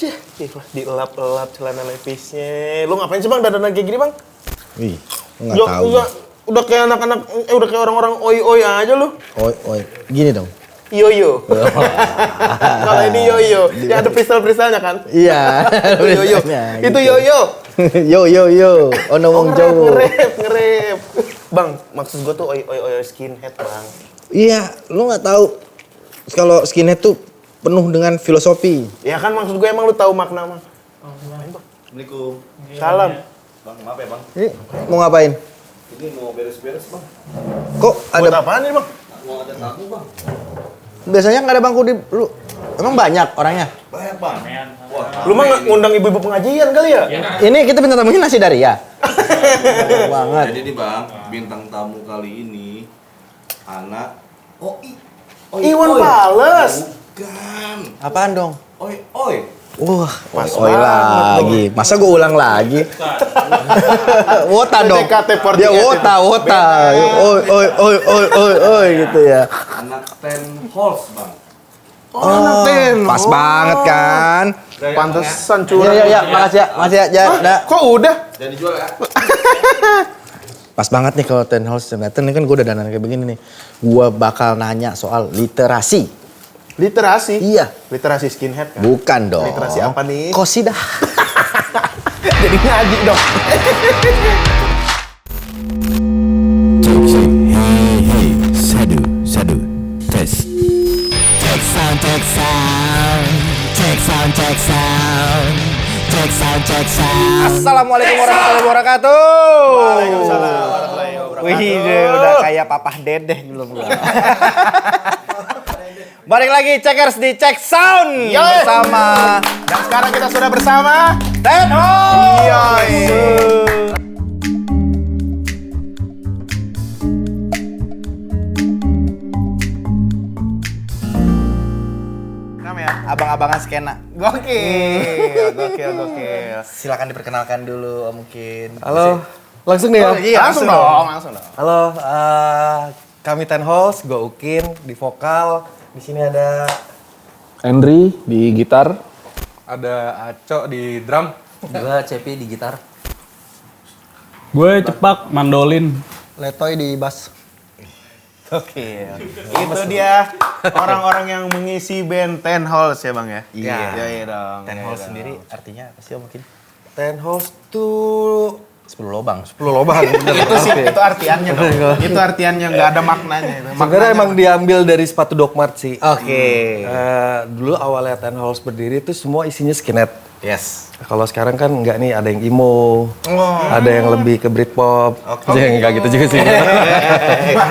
Cih, dielap-elap celana levisnya. Lu ngapain sih bang dandan kayak gini bang? Wih, nggak tahu. Udah kayak anak-anak, udah kayak orang-orang oi-oi aja lu. Oi, gini dong. Yoyo. Kalau ini yoyo, ya ada pistol-pistolnya kan? Iya. Yoyo. Itu yoyo. Yo. Ono wong Jawa. Ngerep. Bang, maksud gua tuh oi skinhead bang. Iya, lu nggak tahu kalau skinhead tuh penuh dengan filosofi. Ya kan maksud gue emang lu tahu makna mah. Assalamualaikum. Salam. Bang, maaf ya bang. Ini mau ngapain? Ini mau beres-beres bang. Kok ada Buat apaan nih bang? Mau ada tamu bang. biasanya nggak ada bangku di lu? Emang banyak orangnya? Banyak bang. Wah, Lu mah ngundang ibu-ibu pengajian kali ya? Ini kita bintang tamunya nasi Daria. Banget. jadi nih bang, bintang tamu kali ini anak Iwan Fals. Bukan. Apaan dong? Oi. Wah, Pas oi banget lagi. Masa gue ulang lagi? Wota dong. PDKT Dia wota. Oi gitu ya. Anak Ten Halls bang. Anak Ten. Pas banget kan? Pantesan curang. Iya, makasih ya. Hah? Kok udah? Jadi dijual ya. Pas banget nih kalau Ten Halls dateng nih kan gue udah dandan kayak begini nih. Gue bakal nanya soal literasi. Literasi? Iya. Literasi skinhead kan? Bukan dong. Literasi apa nih? Qasidah. Jadi ngaji dong. Hey, sadu, tes. Check sound. Assalamualaikum warahmatullahi wabarakatuh. Waalaikumsalam warahmatullahi wabarakatuh. Wih, udah kayak papah dedeh belum gua. Balik lagi Checkers di Check Sound bersama Dan sekarang kita sudah bersama Ten Halls. namanya Abang-abangan skena. Gokil. Silakan diperkenalkan dulu mungkin. Halo, langsung nih ya? Oh, iya, Langsung dong. Halo, kami Ten Halls, gue Ukin di vokal. Di sini ada Henry di gitar, ada Aco di drum, Gua Cepi di gitar. gue Cepak mandolin. Letoy di bass. Oke. Itu dia orang-orang yang mengisi band Ten Halls ya bang ya? Iya dong. Ten Halls sendiri artinya apa sih mungkin? Ten Halls tuh 10 lobang. 10 lobang. Itu sih, itu artiannya dong. Itu artiannya nggak ada maknanya. Sebenarnya emang diambil dari sepatu Doc Mart sih. Oke. Dulu awalnya Ten Halls berdiri itu semua isinya skinhead. Yes. Kalau sekarang kan enggak nih, ada yang emo, ada yang lebih ke Britpop. Ya enggak gitu juga sih.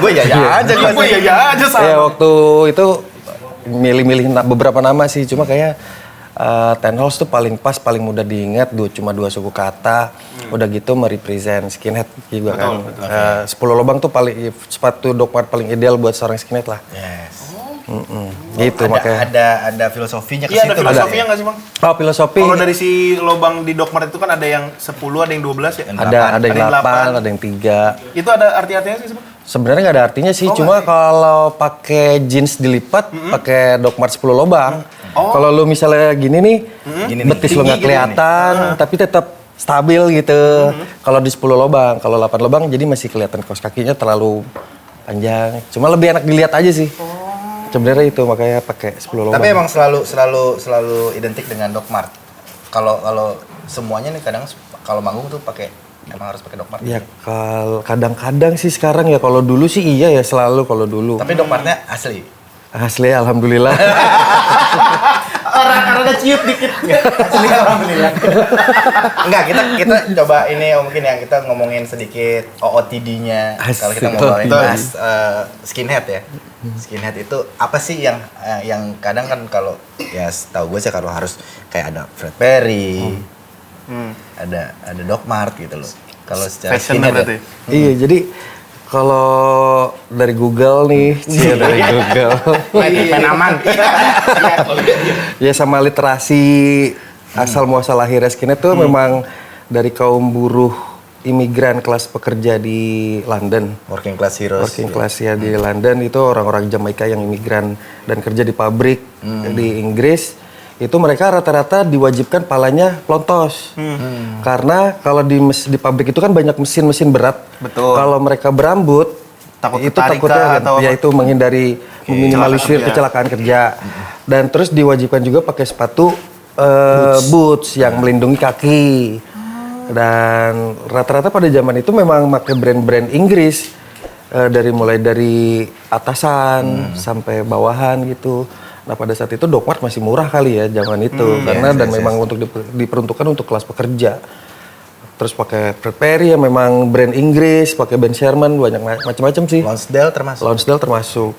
Gue jajah aja Gue ya aja sama. Ya waktu itu milih-milih beberapa nama sih, cuma kayak Ten Halls tuh paling pas, paling mudah diingat, cuma 2 suku kata. Udah gitu merepresent skinhead juga kan. 10 lubang tuh paling sepatu Doc Mart paling ideal buat seorang skinhead lah. Yes. Gitu makanya. Ada filosofinya ke Iya ada situ. filosofinya nggak sih bang? Oh filosofi. Kalau dari si lobang di Doc Mart itu kan ada yang 10, ada yang 12 ya? Ada yang 8, ada yang 3. Itu ada arti-artinya sih bang? Sebenarnya nggak ada artinya sih, cuma kalau pakai jeans dilipat, pakai Doc Mart 10 lubang. Kalau lu misalnya gini nih, betis lu nggak kelihatan, tapi tetap stabil gitu. Kalau di 10 lubang, kalau 8 lubang jadi masih kelihatan kaos kakinya terlalu panjang. Cuma lebih enak dilihat aja sih. Sebenarnya itu makanya pakai 10 lubang. Tapi emang selalu identik dengan Doc Mart. Kalau semuanya nih kadang kalau manggung tuh emang harus pakai Doc Mart. Ya kadang-kadang sih sekarang ya, kalau dulu sih iya ya selalu kalau dulu. Tapi Doc Martnya asli. Asli alhamdulillah. Orang ada ciut dikit. Asli alhamdulillah. Enggak, kita coba ini mungkin ya kita ngomongin sedikit OOTD-nya. Kalau kita ngomongin bahas skinhead ya. Skinhead itu apa sih yang kadang kan kalau ya setahu gue sih kalau harus kayak ada Fred Perry. Ada Doc Mart gitu loh. Kalau secara skinhead ya. Iya, jadi kalau dari Google nih, dari Google. Main aman. Ya sama literasi asal muasal lahirnya skinhead tuh memang dari kaum buruh imigran kelas pekerja di London. Working class heroes. Working class ya di London itu orang-orang Jamaika yang imigran dan kerja di pabrik di Inggris. itu mereka rata-rata diwajibkan palanya pelontos. Karena kalau di pabrik itu kan banyak mesin-mesin berat. Betul. Kalau mereka berambut, Takut itu ketarik takutnya kah atau apa? ya itu menghindari meminimalisir kecelakaan kerja. Dan terus diwajibkan juga pakai sepatu boots yang melindungi kaki. Dan rata-rata pada zaman itu memang pakai brand-brand Inggris. Mulai dari atasan sampai bawahan gitu. Nah pada saat itu Docmarts masih murah kali ya zaman itu karena memang untuk diperuntukkan untuk kelas pekerja. Terus pakai Burberry yang memang brand Inggris, pakai Ben Sherman banyak macam-macam sih. Lonsdale termasuk.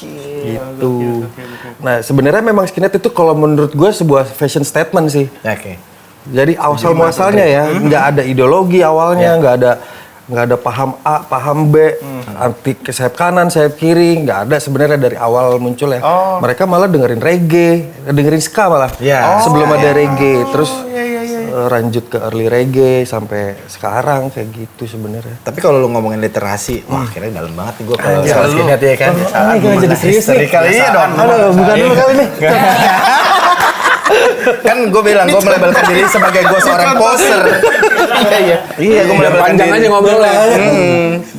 Gitu. Nah sebenarnya memang skinhead itu kalau menurut gue sebuah fashion statement sih. Jadi asal muasalnya ya, nggak ada ideologi awalnya, nggak ada paham A, paham B, anti sayap kanan, sayap kiri, nggak ada sebenarnya dari awal muncul ya. Mereka malah dengerin reggae, dengerin ska malah. Sebelum ada reggae, terus lanjut ke early reggae sampai sekarang kayak gitu sebenarnya. Tapi kalau lu ngomongin literasi, wah akhirnya dalam banget nih gue kalau soal skinhead ya kan. Jadi serius nih. Kali ini dong. Aduh, bukan dulu kali ini. Kan gue bilang gue melabelkan diri sebagai gue seorang poser. Iya, gue melabelkan Panjang diri. aja ngobrolnya.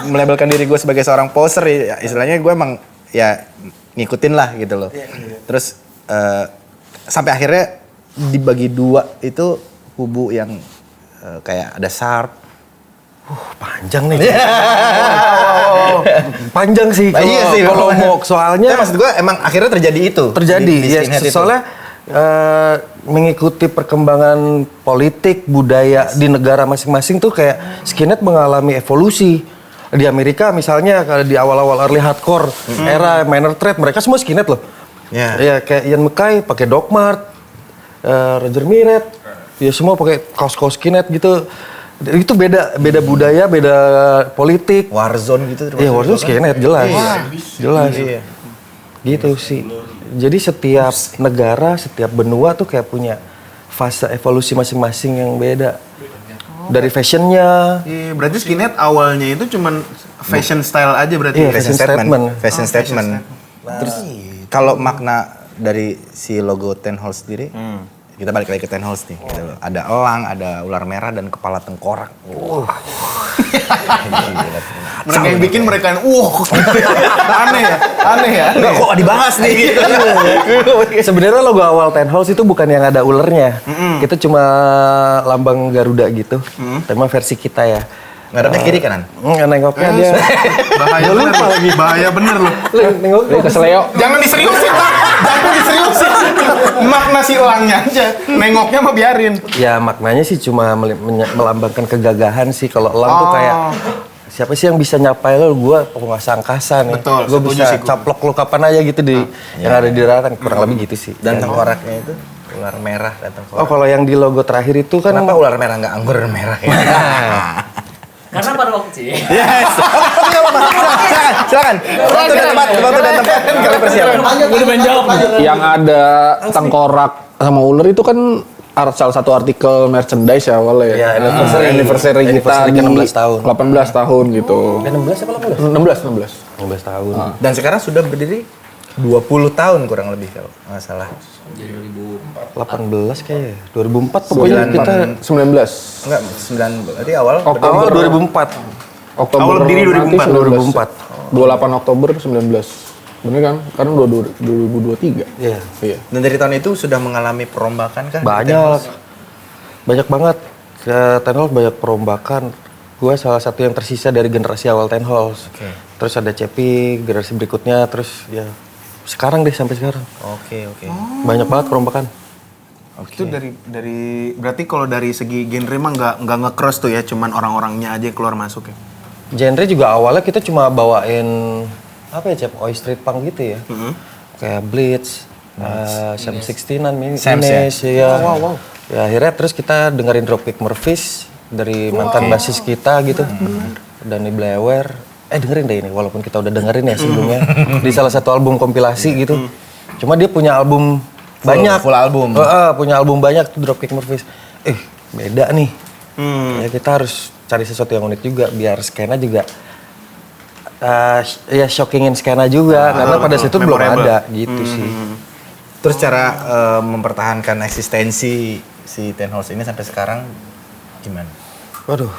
Melabelkan diri gue sebagai seorang poser, ya, istilahnya gue emang ya ngikutin lah gitu loh. Terus sampai akhirnya dibagi dua itu kubu yang kayak ada Sharp. Panjang nih. Panjang sih. Iya sih, Kalau mau soalnya maksud gue emang akhirnya terjadi itu. terjadi di ya skinhead itu. soalnya mengikuti perkembangan politik budaya di negara masing-masing tuh kayak skinhead mengalami evolusi. Di Amerika misalnya kalau di awal-awal early hardcore era Minor Threat mereka semua skinhead loh. Ya kayak Ian MacKaye pakai Doc Mart, Roger Miret, ya semua pakai kaos-kaos skinhead gitu. Itu beda budaya, beda politik. Warzone gitu. Iya, Warzone skinhead jelas. Jelas. Gitu sih. Jadi setiap negara, setiap benua tuh kayak punya fase evolusi masing-masing yang beda. Dari fashionnya. Iya, berarti skinhead awalnya itu cuman fashion style aja berarti. Iya, fashion statement. Fashion statement. Terus kalau makna dari si logo Ten Halls sendiri, kita balik lagi ke Ten Halls nih. Gitu loh. Ada elang, ada ular merah dan kepala tengkorak. Mereka yang bikin mereka yang aneh ya. Enggak kok dibahas nih gitu. Sebenarnya logo awal Ten Halls itu bukan yang ada ulernya. Kita cuma lambang Garuda gitu. Tema versi kita ya. Ngadepnya kiri kanan. Nengoknya dia. Bahaya bener lagi. Bahaya bener loh. Nengoknya Keseleo. Jangan diseriusin, Pak. Jangan diseriusin. Makna si elangnya aja. Nengoknya mah biarin. Ya maknanya sih cuma melambangkan kegagahan sih. Kalau elang tuh kayak siapa sih yang bisa nyapai lo? Gue penguasa angkasa nih. Betul, Gue setuju bisa sih gua. caplok lo kapan aja gitu di yang ada di daratan. Kurang lebih gitu sih. Dan Ya. tengkoraknya itu ular merah dan tengkorak. Oh kalau yang di logo terakhir itu kan Kenapa ular merah nggak anggur merah ya? Karena pada waktu sih. Yes. Silakan. Waktu dan tempat kalian persiapan. Udah main jawab. Yang ada tengkorak sama ular itu kan salah satu artikel merchandise ya awalnya. Ya, anniversary kita di 16 tahun. 18 tahun gitu. 16 apa 16. 16 tahun. Dan sekarang sudah berdiri 20 tahun kurang lebih kalau nggak salah. 18 kayaknya. 2004 pokoknya kita 19. Enggak, 9 berarti awal. awal 2004. Oktober Awal berdiri nanti 2004. 28 Oktober 19. Bener kan? Karena 2023. Iya. Iya. Dan dari tahun itu sudah mengalami perombakan kan? Banyak. Banyak banget. Ten Halls banyak perombakan. Gue salah satu yang tersisa dari generasi awal Ten Halls. Terus ada Cepi, generasi berikutnya, terus ya sekarang deh sampai sekarang. Oke. Banyak banget perombakan. Itu dari berarti kalau dari segi genre mah nggak nge-cross tuh ya, cuman orang-orangnya aja yang keluar masuk ya. Genre juga awalnya kita cuma bawain apa ya, Oi Street Punk gitu ya. Kayak Blitz, Sam 69, Sams ya? Wow. Ya akhirnya terus kita dengerin Dropkick Murphys dari mantan basis kita gitu. Danny Blair. Dengerin deh ini, walaupun kita udah dengerin ya sebelumnya. Di salah satu album kompilasi gitu. Cuma dia punya album banyak. Full album. Punya album banyak tuh Dropkick Murphys. Beda nih. Ya kita harus cari sesuatu yang unik juga biar skena juga ya shockingin skena juga karena pada situ belum memorable. ada gitu sih. Terus cara mempertahankan eksistensi si Ten Holes ini sampai sekarang gimana? Waduh.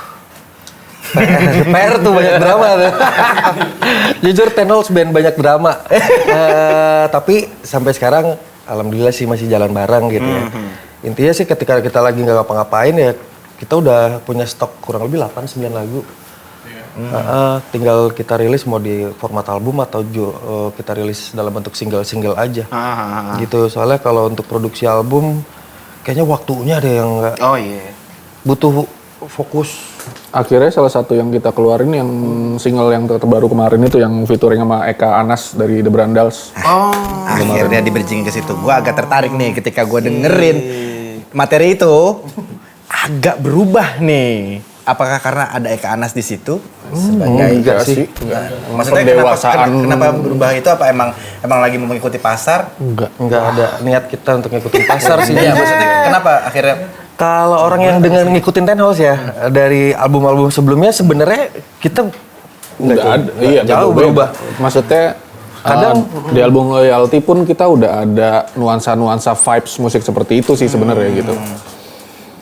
PR tuh banyak drama tuh. Jujur Ten Holes band banyak drama. Tapi sampai sekarang alhamdulillah sih masih jalan bareng gitu ya. Intinya sih ketika kita lagi nggak ngapa-ngapain ya kita udah punya stok kurang lebih 8-9 lagu. Tinggal kita rilis mau di format album atau kita rilis dalam bentuk single-single aja. Gitu. Soalnya kalau untuk produksi album kayaknya waktunya ada yang nggak. Oh iya. Butuh fokus. Akhirnya salah satu yang kita keluarin yang single yang terbaru kemarin itu yang featuring sama Eka Anas dari The Brandals. Akhirnya di bridging ke situ. Gua agak tertarik nih ketika gua dengerin materi itu agak berubah nih. Apakah karena ada Eka Anas di situ sebagai Enggak sih. Maksudnya kenapa berubah itu apa emang lagi mau mengikuti pasar? Nggak ada niat kita untuk ngikutin pasar sih. Iya, maksudnya kenapa akhirnya Kalau orang yang dengan ngikutin Ten Holes ya dari album-album sebelumnya sebenarnya kita Udah ada, iya jauh berubah. Maksudnya kadang di album Loyalty pun kita udah ada nuansa-nuansa vibes musik seperti itu sih sebenarnya gitu.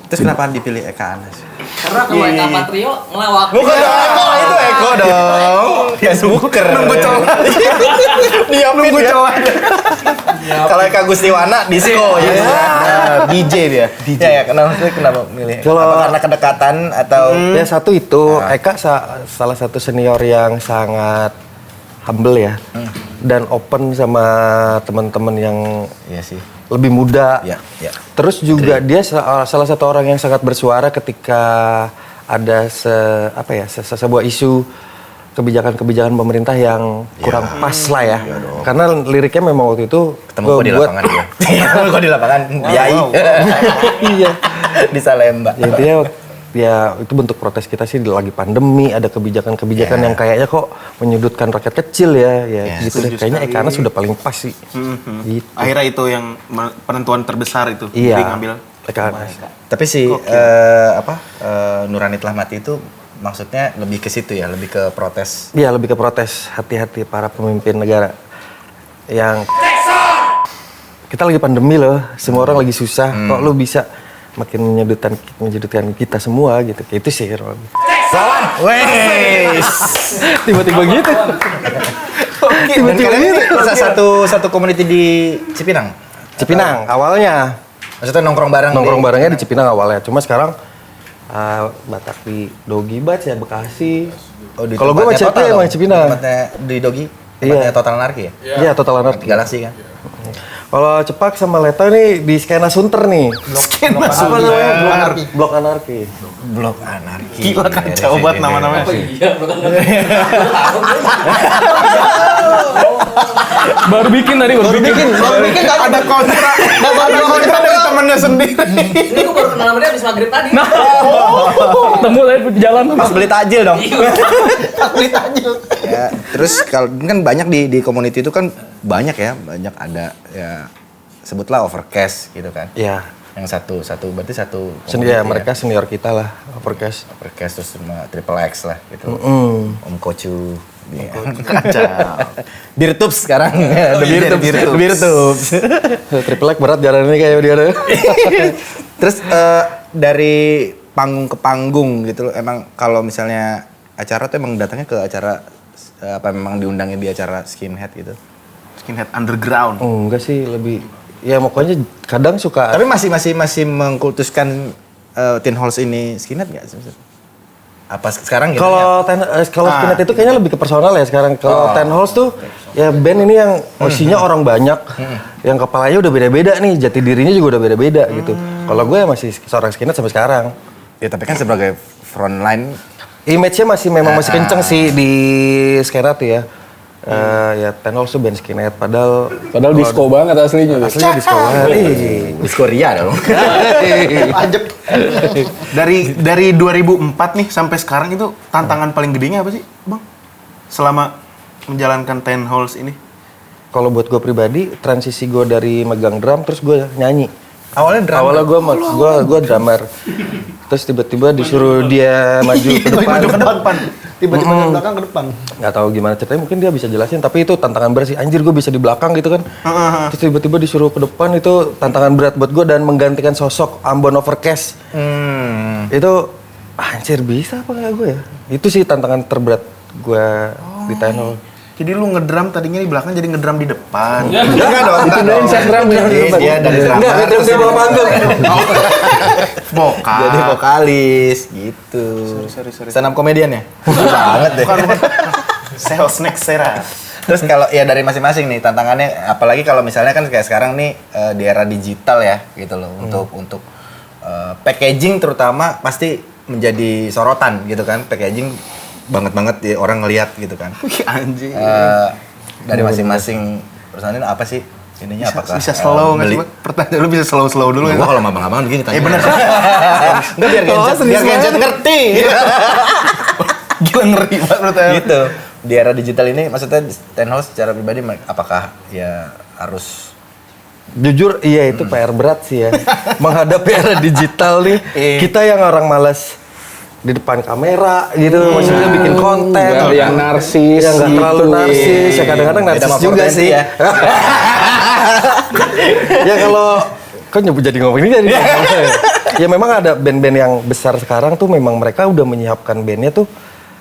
Terus kenapa dipilih Eka Anas? Karena kalau Eka Patrio ngelawak. Bukan dong, itu Eko dong. Facebooker. Nunggu cowok. Dia nunggu cowok. Kalau Eka Gustiwana disco ya. DJ dia. DJ. Ya, kenapa milih? Apa karena kedekatan atau Ya satu itu Eka salah satu senior yang sangat humble ya. Dan open sama teman-teman yang Iya sih. lebih muda. Ya. Terus juga dia salah satu orang yang sangat bersuara ketika ada sebuah isu kebijakan-kebijakan pemerintah yang kurang pas lah ya. Karena liriknya memang waktu itu Ketemu kok di lapangan dia. Ketemu kok di lapangan Yai. Iya. Di Salemba. Ya, intinya ya itu bentuk protes kita sih lagi pandemi, ada kebijakan-kebijakan yang kayaknya kok menyudutkan rakyat kecil ya gitu deh. Kayaknya Eka Anas sudah paling pas sih. Gitu. Akhirnya itu yang penentuan terbesar itu Iya. ngambil Eka Anas. Tapi si Nurani Telah Mati itu maksudnya lebih ke situ ya, lebih ke protes. Iya, lebih ke protes. Hati-hati para pemimpin negara yang kita lagi pandemi loh, semua orang lagi susah. Kok lu bisa makin menyudutkan kita semua gitu. Kayak itu sih. Wes. Tiba-tiba gitu. Dan kalian ini satu community di Cipinang. Cipinang awalnya. Maksudnya nongkrong bareng. Nongkrong barengnya di Cipinang awalnya. Cuma sekarang Batak di Dogi Bats ya Bekasi. Kalau gue macet tuh emang Cipinang. Tempatnya di Dogi. Tempatnya Total Anarki ya? Iya, Total Anarki. Galaksi kan? Kalau Cepak sama Leto nih di skena Sunter nih. Skena Sunter. Blok Anarki. Blok Anarki. Gila kacau banget nama-namanya. Iya, bukan. Baru bikin tadi, baru bikin. Ada kontra dari temennya sendiri. Ini gue baru kenal sama dia habis maghrib tadi. Temu tadi di jalan. Pas beli takjil dong. Beli takjil. Ya, terus kalau kan banyak di community itu kan banyak ada ya sebutlah Overcast gitu kan. Iya. Yang satu berarti satu Sendiri community mereka senior kita lah, Overcast. Overcast terus sama Triple X lah gitu. Om Kocu. Kacau. Birtups sekarang. The Birtups. Triple X berat jalannya kayak dia. Terus dari panggung ke panggung gitu emang kalau misalnya acara tuh emang datangnya ke acara apa memang diundangnya di acara skinhead gitu? Skinhead underground. Enggak sih, lebih ya pokoknya kadang suka. Tapi masih mengkultuskan Ten Holes ini skinhead nggak sih? Apa sekarang gitu? Kalau skinhead itu kayaknya lebih ke personal ya sekarang. Kalau Ten Holes tuh ya band ini yang isinya orang banyak, yang kepalanya udah beda-beda nih, jati dirinya juga udah beda-beda gitu. Kalau gue ya masih seorang skinhead sampai sekarang. Ya tapi kan sebagai frontline, Image-nya masih kenceng sih di skena tuh ya. Ya Ten Holes tuh band skinhead, padahal Disco banget aslinya. aslinya disco banget. Disco Ria dong. Dari 2004 nih sampai sekarang itu tantangan paling gedenya apa sih, Bang? Selama menjalankan Ten Holes ini? Kalau buat gue pribadi, transisi gue dari megang drum terus gue nyanyi. Awalnya drama. Awalnya gue drummer. Terus tiba-tiba disuruh dia maju ke depan. tiba-tiba dari belakang ke depan. Nggak tahu gimana ceritanya, mungkin dia bisa jelasin, tapi itu tantangan berat sih. Anjir, gue bisa di belakang gitu kan. Terus tiba-tiba disuruh ke depan, itu tantangan berat buat gue, dan menggantikan sosok Ambon Overcast. Itu anjir, bisa apa nggak gue ya? Itu sih tantangan terberat gue di Ten Hall. Jadi lu ngedrum tadinya di belakang jadi ngedrum di depan. Enggak dong. Dipindahin set drumnya. Dia dari drummer. Enggak, terus dia bawa panggung. Vokal. Jadi vokalis gitu. Sorry. Stand up komedian ya? Banget deh. Bukan. Sales next era. Terus kalau ya dari masing-masing nih tantangannya, apalagi kalau misalnya kan kayak sekarang nih di era digital ya gitu loh, untuk packaging terutama pasti menjadi sorotan gitu kan, packaging banget ya orang ngelihat gitu kan. Anjing. Dari masing-masing perusahaan ini apa sih ininya, apakah Bisa slow nggak sih? beli? Bang? Pertanyaan lu bisa slow dulu Gua kan? kalau abang-abang begini tanya. Bener. Enggak biar gadget ngerti. Gila ngeri banget lu tanya. Gitu. Di era digital ini maksudnya Ten Hall secara pribadi apakah ya harus Jujur, iya itu PR berat sih ya. Menghadapi era digital nih, kita yang orang malas di depan kamera gitu, maksudnya bikin konten. Yang narsis. Yang nggak terlalu gitu. narsis, ya kadang-kadang beda narsis sama juga 420 sih. ya? Ya kalau kan jadi ngomongin jadi. Ya memang ada band-band yang besar sekarang tuh memang mereka udah menyiapkan bandnya tuh,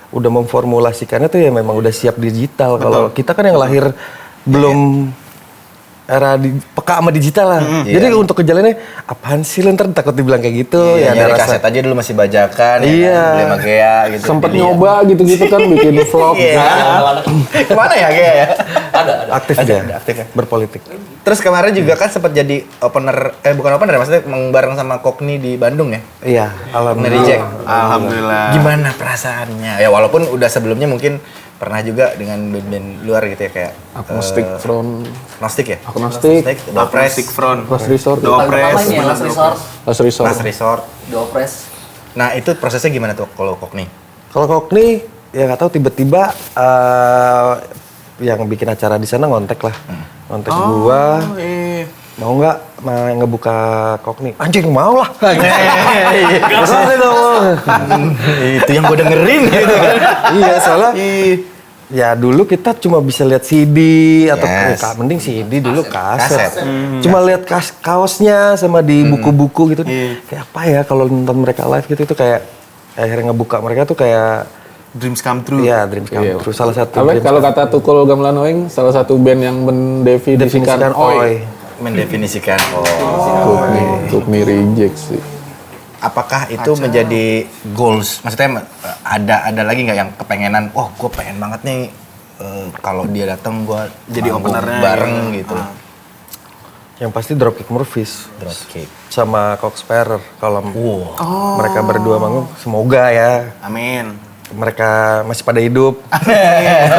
udah memformulasikannya tuh ya memang udah siap digital. Kalau kita kan yang lahir belum era peka sama digital lah. Jadi untuk kejalannya apaan sih lu, ntar takut dibilang kayak gitu. ya ya nyari ada kaset aja dulu masih bajakan ya Iya. kan? Beli Magea gitu. Sempet Jadi nyoba gitu-gitu kan bikin vlog. Iya. Kemana ya Gea ya? Ada. aktif Ada, dia, aktif ya? berpolitik. Terus kemarin juga kan sempat jadi opener, bukan opener ya, maksudnya bareng sama Kokni di Bandung ya? Iya, Mary Jack. Alhamdulillah. Gimana perasaannya? Ya walaupun udah sebelumnya mungkin pernah juga dengan band-band luar gitu ya, kayak Agnostic Front. Agnostic ya? Agnostic. Dopres, Plastic front. Last Resort. Dopres. Pertamanya Last Resort, Last Resort. Last Resort. Dopres. Nah itu prosesnya gimana tuh kalau Kokni? Kalau Kokni, ya nggak tahu tiba-tiba yang bikin acara di sana ngontek lah, ngontek gua, mau nggak ngebuka Kokni? Anjing mau lah. Masalah dong. Itu yang gue dengerin gitu kan. Iya soalnya. Ya dulu kita cuma bisa lihat CD atau Yes. mending CD dulu kaset. Kaset. Cuma lihat kaosnya sama di buku-buku gitu. Kayak apa ya kalau nonton mereka live gitu, itu kayak akhirnya ngebuka mereka tuh kayak Dreams come true. iya dreams come Iya. true. Salah satu Apa dreams kalau come kata Tukul Gamelan Oing, salah satu band yang mendefinisikan definisikan Oi. Mendefinisikan. Kukni Reject sih. Apakah itu menjadi goals? Maksudnya ada lagi nggak yang kepengenan? Oh, gue pengen banget nih kalau dia datang gue Jadi manggung openernya bareng gitu. Yang pasti Dropkick Murphys Dropkick. sama Cox Sparrer kalau mereka berdua manggung, semoga ya Amin. mereka masih pada hidup.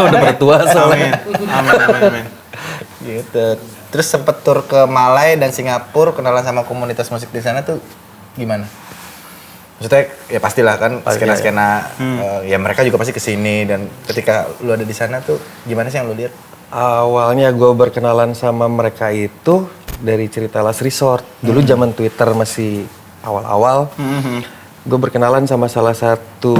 Udah bertua soalnya. Amin. Gitu. Terus sempet tur ke Malai dan Singapura, kenalan sama komunitas musik di sana tuh gimana? Maksudnya ya pastilah kan skena-skena ya mereka juga pasti kesini, dan ketika lu ada di sana tuh gimana sih yang lu lihat? Awalnya gue berkenalan sama mereka itu dari cerita Last Resort. Dulu zaman Twitter masih awal-awal. Gue berkenalan sama salah satu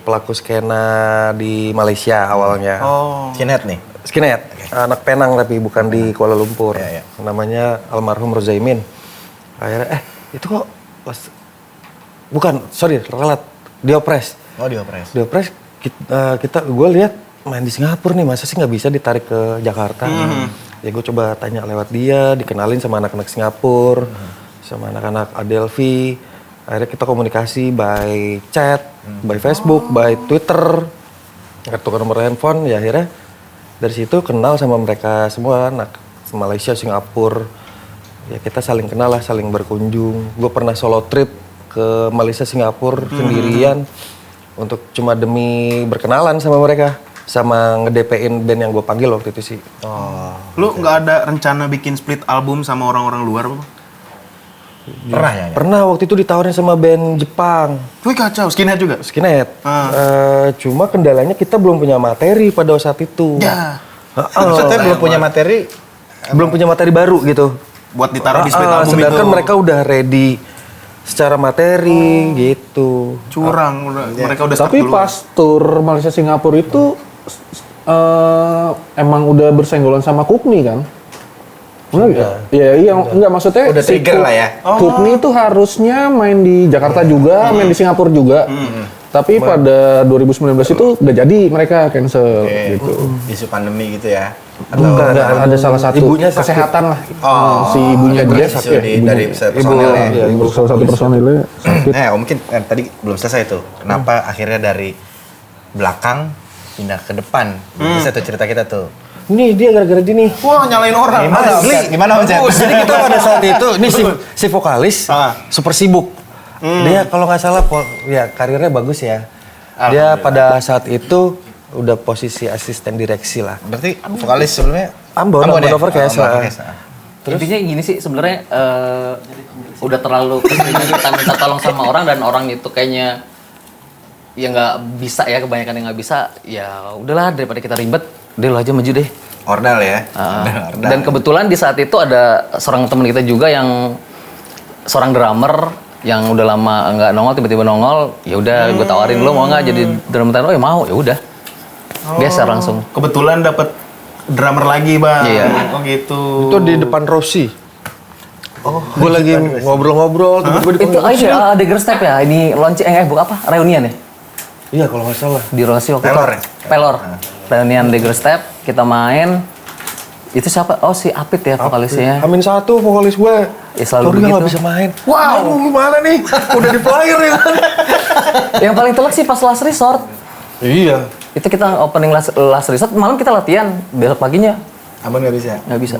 pelaku skena di Malaysia awalnya. Skinhead nih. Skinhead, anak Penang tapi bukan di Kuala Lumpur. Iya. Namanya almarhum Rozaimin. Akhirnya itu kok bukan, sorry, relat Diopres. Oh, Diopres. Diopres gue lihat main di Singapura nih, masa sih nggak bisa ditarik ke Jakarta? Ya gue coba tanya lewat dia, dikenalin sama anak-anak Singapura, sama anak-anak Adelphi. Akhirnya kita komunikasi by chat, by Facebook, by Twitter, tukar nomor handphone. Ya akhirnya dari situ kenal sama mereka semua, anak Malaysia, Singapura. Ya kita saling kenal lah, saling berkunjung. Gue pernah solo trip ke Malaysia, Singapura sendirian untuk cuma demi berkenalan sama mereka, sama nge-DP-in band yang gue panggil waktu itu sih. Lu nggak ada rencana bikin split album sama orang-orang luar apa? Pernah ya? Pernah waktu itu ditawarin sama band Jepang, Wih kacau, skinhead juga? Skinhead. Cuma kendalanya kita belum punya materi pada saat itu. Ya. Maksudnya belum punya materi? Belum punya materi baru gitu. Buat ditaruh di split album sedangkan itu. mereka udah ready secara materi gitu. Curang, mereka udah start Tapi dulu. pas tur Malaysia Singapura itu emang udah bersenggolan sama Kukni kan? Enggak ya? Iya, enggak maksudnya Udah trigger lah ya. Kukni itu harusnya main di Jakarta juga, main di Singapura juga. Tapi pada 2019 itu udah jadi mereka cancel gitu. Isu pandemi gitu ya. Atau Ada salah satu Ibunya sakit. kesehatan lah. Oh, Si ibunya ada dia isu sakit. dari personel ya. Iya, ibu salah satu personilnya sakit. Nah, mungkin tadi belum selesai tuh. Kenapa akhirnya dari belakang pindah ke depan? Bisa tuh cerita kita tuh. Nih dia gara-gara gini. Wah, nyalain orang. Gimana Om Chan? Jadi kita pada saat itu, ini si vokalis super sibuk. Dia kalau nggak salah, ya karirnya bagus ya. Dia pada saat itu udah posisi asisten direksi lah. Berarti vokalis sebelumnya Ambon ya? Overcast Ambon lah. Overcast. Intinya gini sih sebenarnya udah terlalu keseringan kita minta tolong sama orang dan orang itu kayaknya ya nggak bisa ya, kebanyakan yang nggak bisa, ya udahlah daripada kita ribet, udah lo aja maju deh. Ordal ya. Ordal. Dan kebetulan di saat itu ada seorang teman kita juga yang seorang drummer yang udah lama nggak nongol, tiba-tiba nongol, ya udah gue tawarin lo mau nggak jadi drummer tanah, oh ya mau, ya udah. Biasa langsung. Kebetulan dapet drummer lagi, Bang. Iya. Oh gitu. Itu di depan Rossi. Oh, gue lagi ngobrol-ngobrol, tiba-tiba Itu aja Dagger Step ya, ini launching bukan apa? Reunian ya? Iya kalau nggak salah. Di Rossi waktu Pelor itu. Pelor. Reunian Dagger Step, kita main. Itu siapa? Oh si Apit ya vokalisnya. Amin satu vokalis gue. Ya, selalu Sorry nggak begitu. bisa main. Wow, gimana nih? Udah di flyer ya kan? Yang paling telak sih pas Last Resort. Iya. Itu kita opening last Resort, malam kita latihan. Besok paginya Ambon nggak bisa. nggak bisa.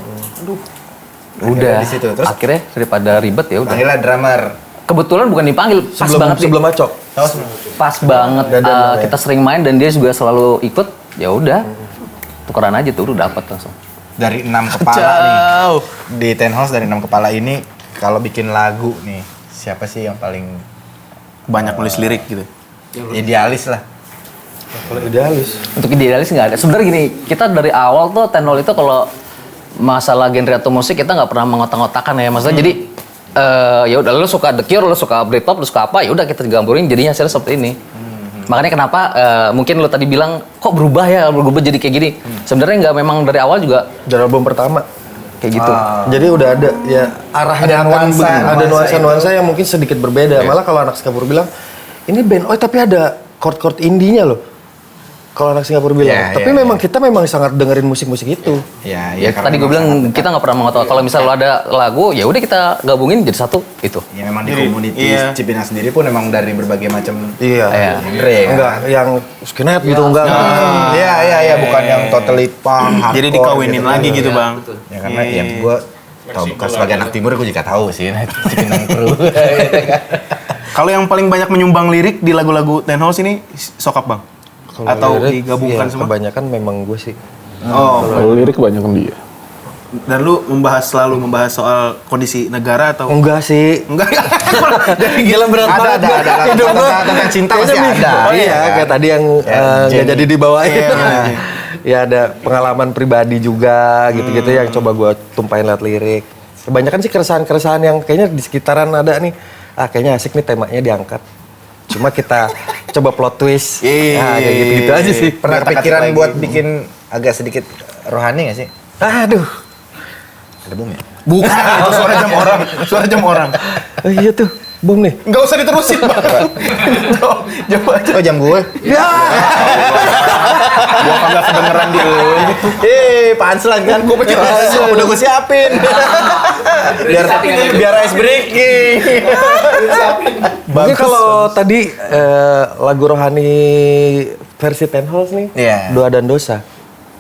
Akhirnya Udah. di situ. Terus Akhirnya daripada ribet ya udah. panggillah drummer. Kebetulan bukan dipanggil, pas banget nih. Sebelum Acok. Pas banget kita sering main dan dia juga selalu ikut. Ya udah. Tukeran aja tuh udah dapat langsung. Dari 6 kepala nih. Di Ten House dari 6 kepala ini kalau bikin lagu nih, siapa sih yang paling Banyak nulis lirik gitu. idealis lah? Kalau idealis. Untuk idealis nggak ada. Sebenarnya gini, kita dari awal tuh Tenol itu kalau masalah genre atau musik kita nggak pernah mengotak-ngotakan ya. Maksudnya jadi ya udah lu suka The Cure, lu suka Britpop, lu suka apa, ya udah kita gamburin jadinya hasilnya seperti ini. Makanya kenapa mungkin lu tadi bilang kok berubah jadi kayak gini. Sebenarnya nggak, memang dari awal juga Dari album pertama. kayak gitu. Jadi udah ada ya arahnya ada nuansa-nuansa yang mungkin sedikit berbeda. Malah kalau anak Singapura bilang ini band tapi ada chord-chord indie-nya loh. Kalau anak Singapura bilang. Tapi memang kita memang sangat dengerin musik-musik itu. Ya, Ya, karena tadi gue memang bilang sangat- kita nggak pernah mengotak. Kalau misal lo ada lagu, ya udah kita gabungin jadi satu itu. Ya memang di Jadi, community iya. Cipinang sendiri pun memang dari berbagai macam Iya. genre ya. Enggak yang skinhead gitu enggak. Iya, bukan yang totally punk, hardcore Jadi dikawinin lagi gitu, Bang. Ya karena ya gue tau bekas sebagai anak timur gue juga tahu sih Cipinang Crew. Kalau yang paling banyak menyumbang lirik di lagu-lagu Ten House ini Sokap, Bang? Atau lirik, digabungkan iya, semua? Kebanyakan memang gue sih. Oh, Kalau lirik kebanyakan dia. dan lu selalu membahas soal kondisi negara atau Enggak sih. enggak? Jadi gila berat Ada, banget. ada. Hidup gua Tentang cinta kayaknya pasti nih. ada. Oh iya, kan? kayak tadi yang Ya, nggak Jenny. jadi dibawain. Iya. Ya ada pengalaman pribadi juga gitu-gitu yang coba gue tumpahin lewat lirik. Kebanyakan sih keresahan-keresahan yang kayaknya di sekitaran ada nih. Kayaknya asik nih temanya diangkat. Cuma kita coba plot twist. Nah, kayak gitu-gitu aja sih. Pernah kepikiran buat bikin agak sedikit rohani gak sih? Aduh. Ada bom ya? Bukan, itu suara jam orang. Oh iya tuh, bom nih. Enggak usah diterusin, Bang. Coba. Oh jam gue? Ya. Gua kagak kedengeran di lu. Punchline kan? Gue pikir udah gue siapin. biar ice breaking. Mungkin kalau tadi lagu rohani versi Ten House nih, Iya. Doa dan Dosa.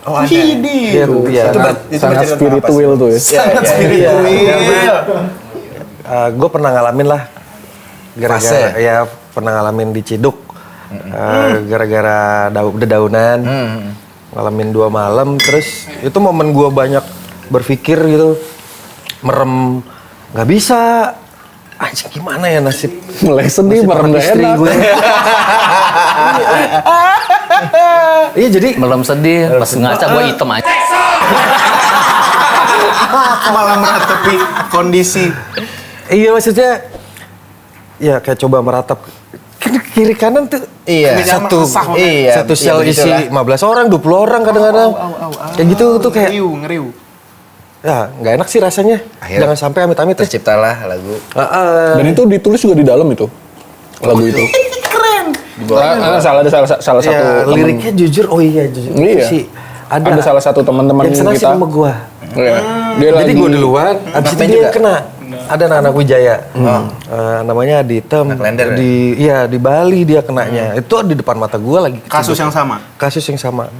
Oh ada. Iya, iya. Sangat spiritual tuh ya. Sangat spiritual. Gue pernah ngalamin lah, gara-gara Fase. ya pernah ngalamin di Ciduk, gara-gara dedaunan, ngalamin 2 malam, terus itu momen gue banyak berpikir gitu, merem, nggak bisa, anjing gimana ya nasib Mulai sedih, merem gak istri enak. gue. Iya jadi Belum sedih, pas ngaca gue hitam aja. Malah meratapi kondisi. iya maksudnya ya kayak coba meratap kiri kanan tuh Iya. satu sel isi 15 orang, 20 orang kadang-kadang. Kayak gitu tuh kayak ngeriu. ya nggak enak sih rasanya. Akhirnya Jangan sampai amit-amit ya. Terciptalah lagu. Dan itu ditulis juga di dalam itu. Lagu itu. Salah satu Ya, temen. liriknya jujur, jujur. Iya. Sih, Ada salah satu teman-teman yang senang sih kita. sama gua. Iya. Dia Jadi lagi gue duluan, abis itu main dia juga? kena. Ada anak Wijaya, namanya Adita. Anak Lender ya? Di Bali dia kenanya. Itu di depan mata gue lagi. Kasus yang sama. Kasus yang sama.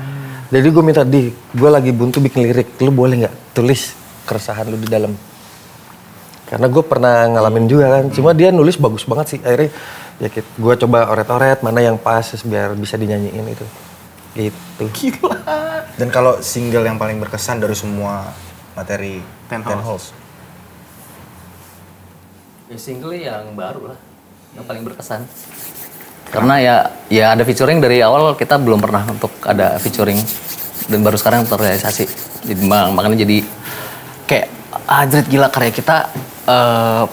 Jadi gue minta gue lagi buntu bikin lirik, lu boleh nggak tulis keresahan lu di dalam? Karena gue pernah ngalamin juga kan. Cuma dia nulis bagus banget sih. Akhirnya ya gue coba oret-oret mana yang pas biar bisa dinyanyiin itu. Gitu. Dan kalau single yang paling berkesan dari semua materi Ten Ten Halls. Halls. Ya single yang baru lah, yang paling berkesan. Karena ya ada featuring dari awal kita belum pernah untuk ada featuring dan baru sekarang terrealisasi. Jadi makanya jadi kayak Adrit gila karya kita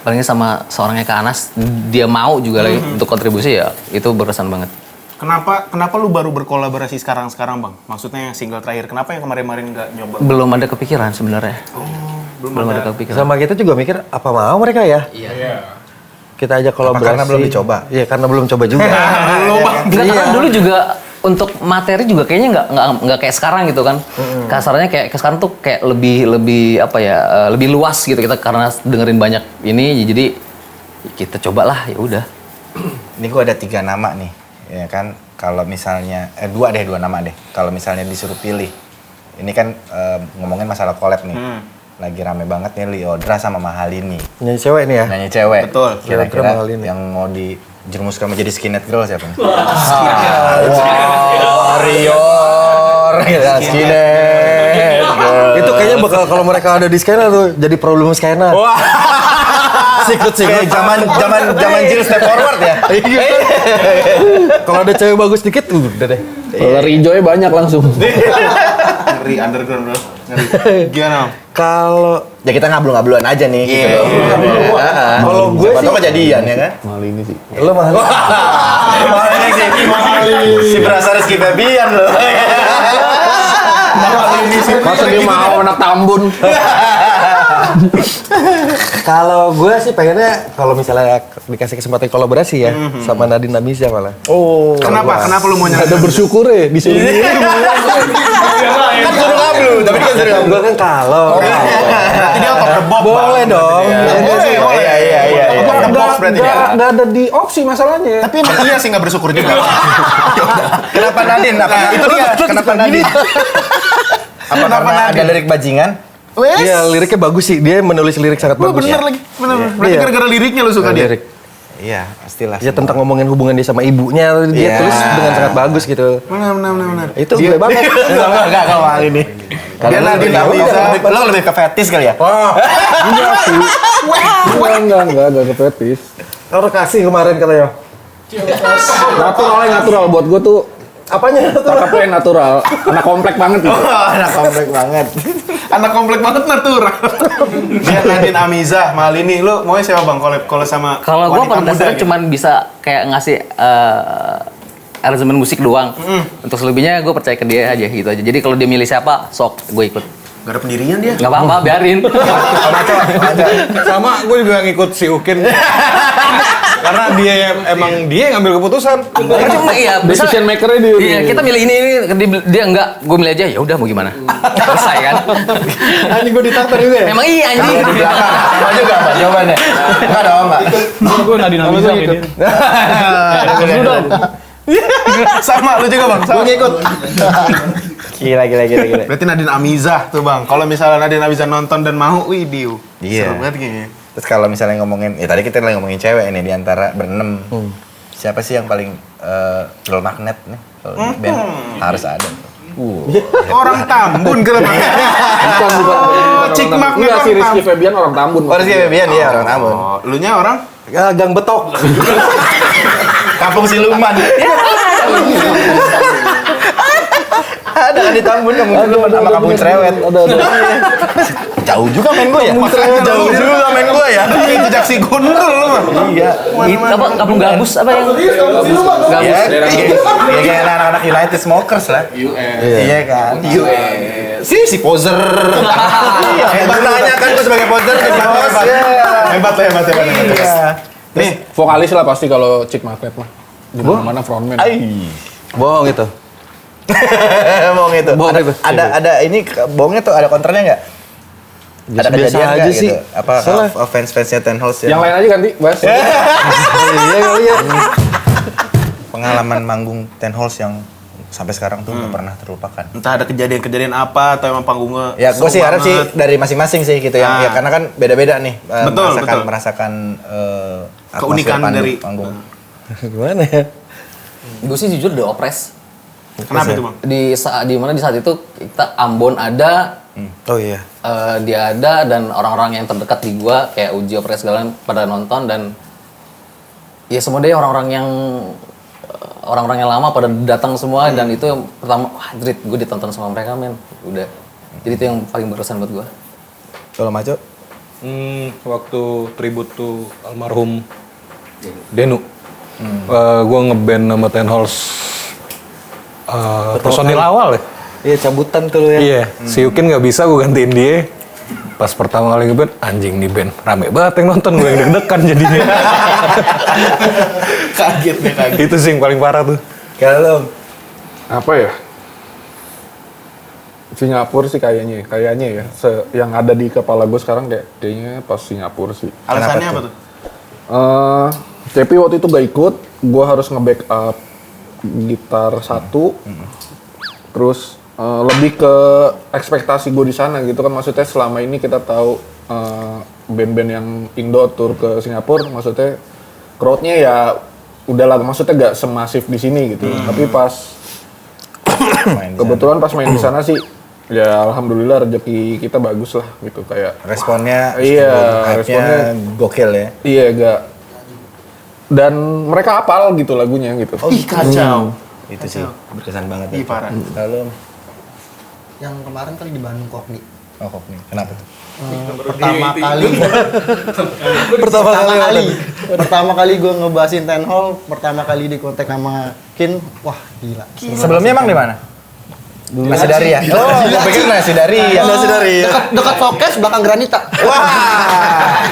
palingnya sama seorangnya Kak Anas dia mau juga lagi untuk kontribusi ya itu berkesan banget. Kenapa lu baru berkolaborasi sekarang bang? Maksudnya single terakhir. Kenapa yang kemarin-kemarin nggak nyoba? Belum ada kepikiran sebenarnya. Belum Belum ada kepikiran. Sama kita juga mikir apa mau mereka ya? Iya. Kita aja kolaborasi. karena belum dicoba? Iya karena belum coba juga. Enggak, karena dulu juga untuk materi juga kayaknya nggak kayak sekarang gitu kan. Kasarnya kayak sekarang tuh kayak lebih apa ya lebih luas gitu kita karena dengerin banyak ini jadi kita cobalah ya udah. Ini gue ada 3 nama nih, ya kan. Kalau misalnya 2 nama deh. Kalau misalnya disuruh pilih, ini kan ngomongin masalah collab nih. Lagi rame banget nih Lyodra sama Mahalini. Nyanyi cewek nih ya. Nyanyi cewek. Betul. Lyodra Kira-kira Mahalini. yang mau dijerumuskan menjadi skinhead girl siapa nih? Warrior, skinhead girl. Itu kayaknya bakal kalau mereka ada di skena tuh jadi problem skena. Wah. Kayak zaman Jill Step Forward ya. Kalau ada cewek bagus dikit udah deh. Kalau Rijoy banyak langsung. Ngeri underground bro. Ngeri. Gimana? Om? Kalau Ya kita ngablu-ngabluan aja nih gitu loh. Kalau gue Siapa sih tahu kejadian ya kan? Mal ini sih. lo mahal. Si berasa Rizky Febian loh. Masa dia mau anak Tambun? Kalau gue sih pengennya kalau misalnya dikasih kesempatan kolaborasi ya sama Nadine Amiza malah. Oh. Kenapa lu mau Ada bersyukur ya di sini. Kan suruh ngablu, tapi kan suruh ngablu. Gue kan kalau. Berarti dia out of the box. Boleh Bang. dong. Iya. Out of the box berarti dia. Nggak ada di opsi masalahnya. Tapi emang iya sih nggak bersyukur juga. Kenapa Nadine? Itu dia. Kenapa Nadine? Apa karena ada lirik bajingan? Wes. Iya liriknya bagus sih. Dia menulis lirik sangat Wah, bagus. bener lagi. Bener. Berarti Iya. gara-gara liriknya lu suka dia. Lirik. Iya, pastilah. Ya tentang ngomongin hubungan dia sama ibunya dia Iya. tulis dengan sangat bagus gitu. Bener. Itu gue banget. Enggak kalau ini. Dia Nadine Amiza. Lo lebih ke fetis kali ya? Enggak kepetis. Kalau kasih kemarin katanya. Natural buat gue tuh Apanya? cakepnya natural. Anak komplek banget gitu. Anak komplek banget. Anak komplek banget natural. Dia Nadine Amiza, Mahalini. Lu mau siapa bang? Collab sama Kalau gue wanita pada muda dasarnya gitu? cuman bisa kayak ngasih aransemen musik doang. Untuk selebihnya gue percaya ke dia aja gitu aja. Jadi kalau dia milih siapa, sok gue ikut. Gak ada pendirian dia. Gak apa-apa, biarin. Sama gue juga ngikut si Ukin. Karena dia emang dia yang ngambil keputusan. Cuma iya, Decision maker-nya dia. Iya, kita milih ini, dia enggak, gue milih aja. Ya udah mau gimana? Selesai kan? Anjing gue ditatar juga ya. Emang iya anjing. Di belakang. Sama juga Pak jawabannya. Enggak dong, enggak. Gue Nadine Amiza kayak dia. Sama lu juga bang. Sama. Ikut. Gila. Berarti Nadine Amiza tuh bang. Kalau misalnya Nadine Amiza nonton dan mau, wih diu. Iya. Seru banget kayaknya. Terus kalau misalnya ngomongin, ya tadi kita lagi ngomongin cewek ini di antara berenam. Siapa sih yang paling girl magnet nih? Kalau di band harus ada. Orang Tambun ke bang. Cik magnet Enggak si orang Rizky Tambun. Febian orang Tambun. Oh, Rizky Febian dia orang Tambun. Oh, lu nya orang? Gang Betok. Kampung Siluman. Ada kan di Tambun kampung cerewet sama kampung cerewet. Ada. Jauh juga main gue ya. Jauh juga main gue ya. Jejak si gundul lu mah. Iya. Apa kampung gabus apa yang gabus? Iya, kayak anak-anak United Smokers lah. Iya kan. Si poser. Hebat nanya kan gue sebagai poser. Hebat. Nih, vokalis lah pasti kalau Chick Magnet mah. Di mana frontman. Bohong itu. Bohong itu. Bohong itu. Ada ini bohongnya tuh ada konternya nggak? Ada Biasa kejadian aja nggak sih. gitu? Apa Salah. fans-fansnya Ten House Yang lain aja ganti, bahas. Iya kali ya. pengalaman manggung Ten House yang sampai sekarang tuh nggak pernah terlupakan. Entah ada kejadian-kejadian apa atau emang panggungnya Ya gue sih seru harap sih banget. dari masing-masing sih gitu ya. Ya karena kan beda-beda nih Betul. merasakan Keunikan atmosfer dari panggung. Gimana ya? Gue sih jujur udah opres. Kenapa itu, Bang? Di saat itu kita Ambon ada, Oh iya. dia ada dan orang-orang yang terdekat di gua kayak Uji opres segala pada nonton dan ya semua deh orang-orang yang lama pada datang semua dan itu yang pertama wah Drit, gue ditonton sama mereka men udah jadi itu yang paling berkesan buat gua. Kalau Maco? Waktu tribute to almarhum Denu. Gue ngeband sama Ten House personil awal ya. Iya cabutan tuh lu ya. Iya, si Yukin nggak bisa gue gantiin dia. Pas pertama kali ngeband, anjing nih band rame banget yang nonton, gue yang deg-degan jadinya. Kaget deh, kaget. Itu sih yang paling parah tuh. Kalau Apa ya? Singapura sih kayaknya ya. Yang ada di kepala gue sekarang kayaknya pas Singapura sih. Alasannya apa tuh? Cepi waktu itu gak ikut, gue harus nge-backup gitar satu, terus lebih ke ekspektasi gue di sana gitu kan, maksudnya selama ini kita tahu band-band yang Indo tour ke Singapura, maksudnya crowd-nya ya udahlah, maksudnya gak semasif di sini gitu, tapi pas kebetulan pas main di sana sih, ya alhamdulillah rezeki kita bagus lah gitu kayak. responnya, Iya, hype-nya responnya gokil ya. Iya gak. Dan mereka hafal gitu lagunya gitu. Ih, kacau. Itu sih berkesan banget. Ih, parah. Lalu, Yang kemarin kan di Bandung Kopni. oh kok nih, kenapa tuh? Pertama kali gue ngebahasin Ten Hall, pertama kali di kontak sama Kin, wah gila. Sebelumnya emang di mana? Nasi Dari ya? Oh, gue pikir Nasi Dari ya. Dekat Tokes belakang Granita.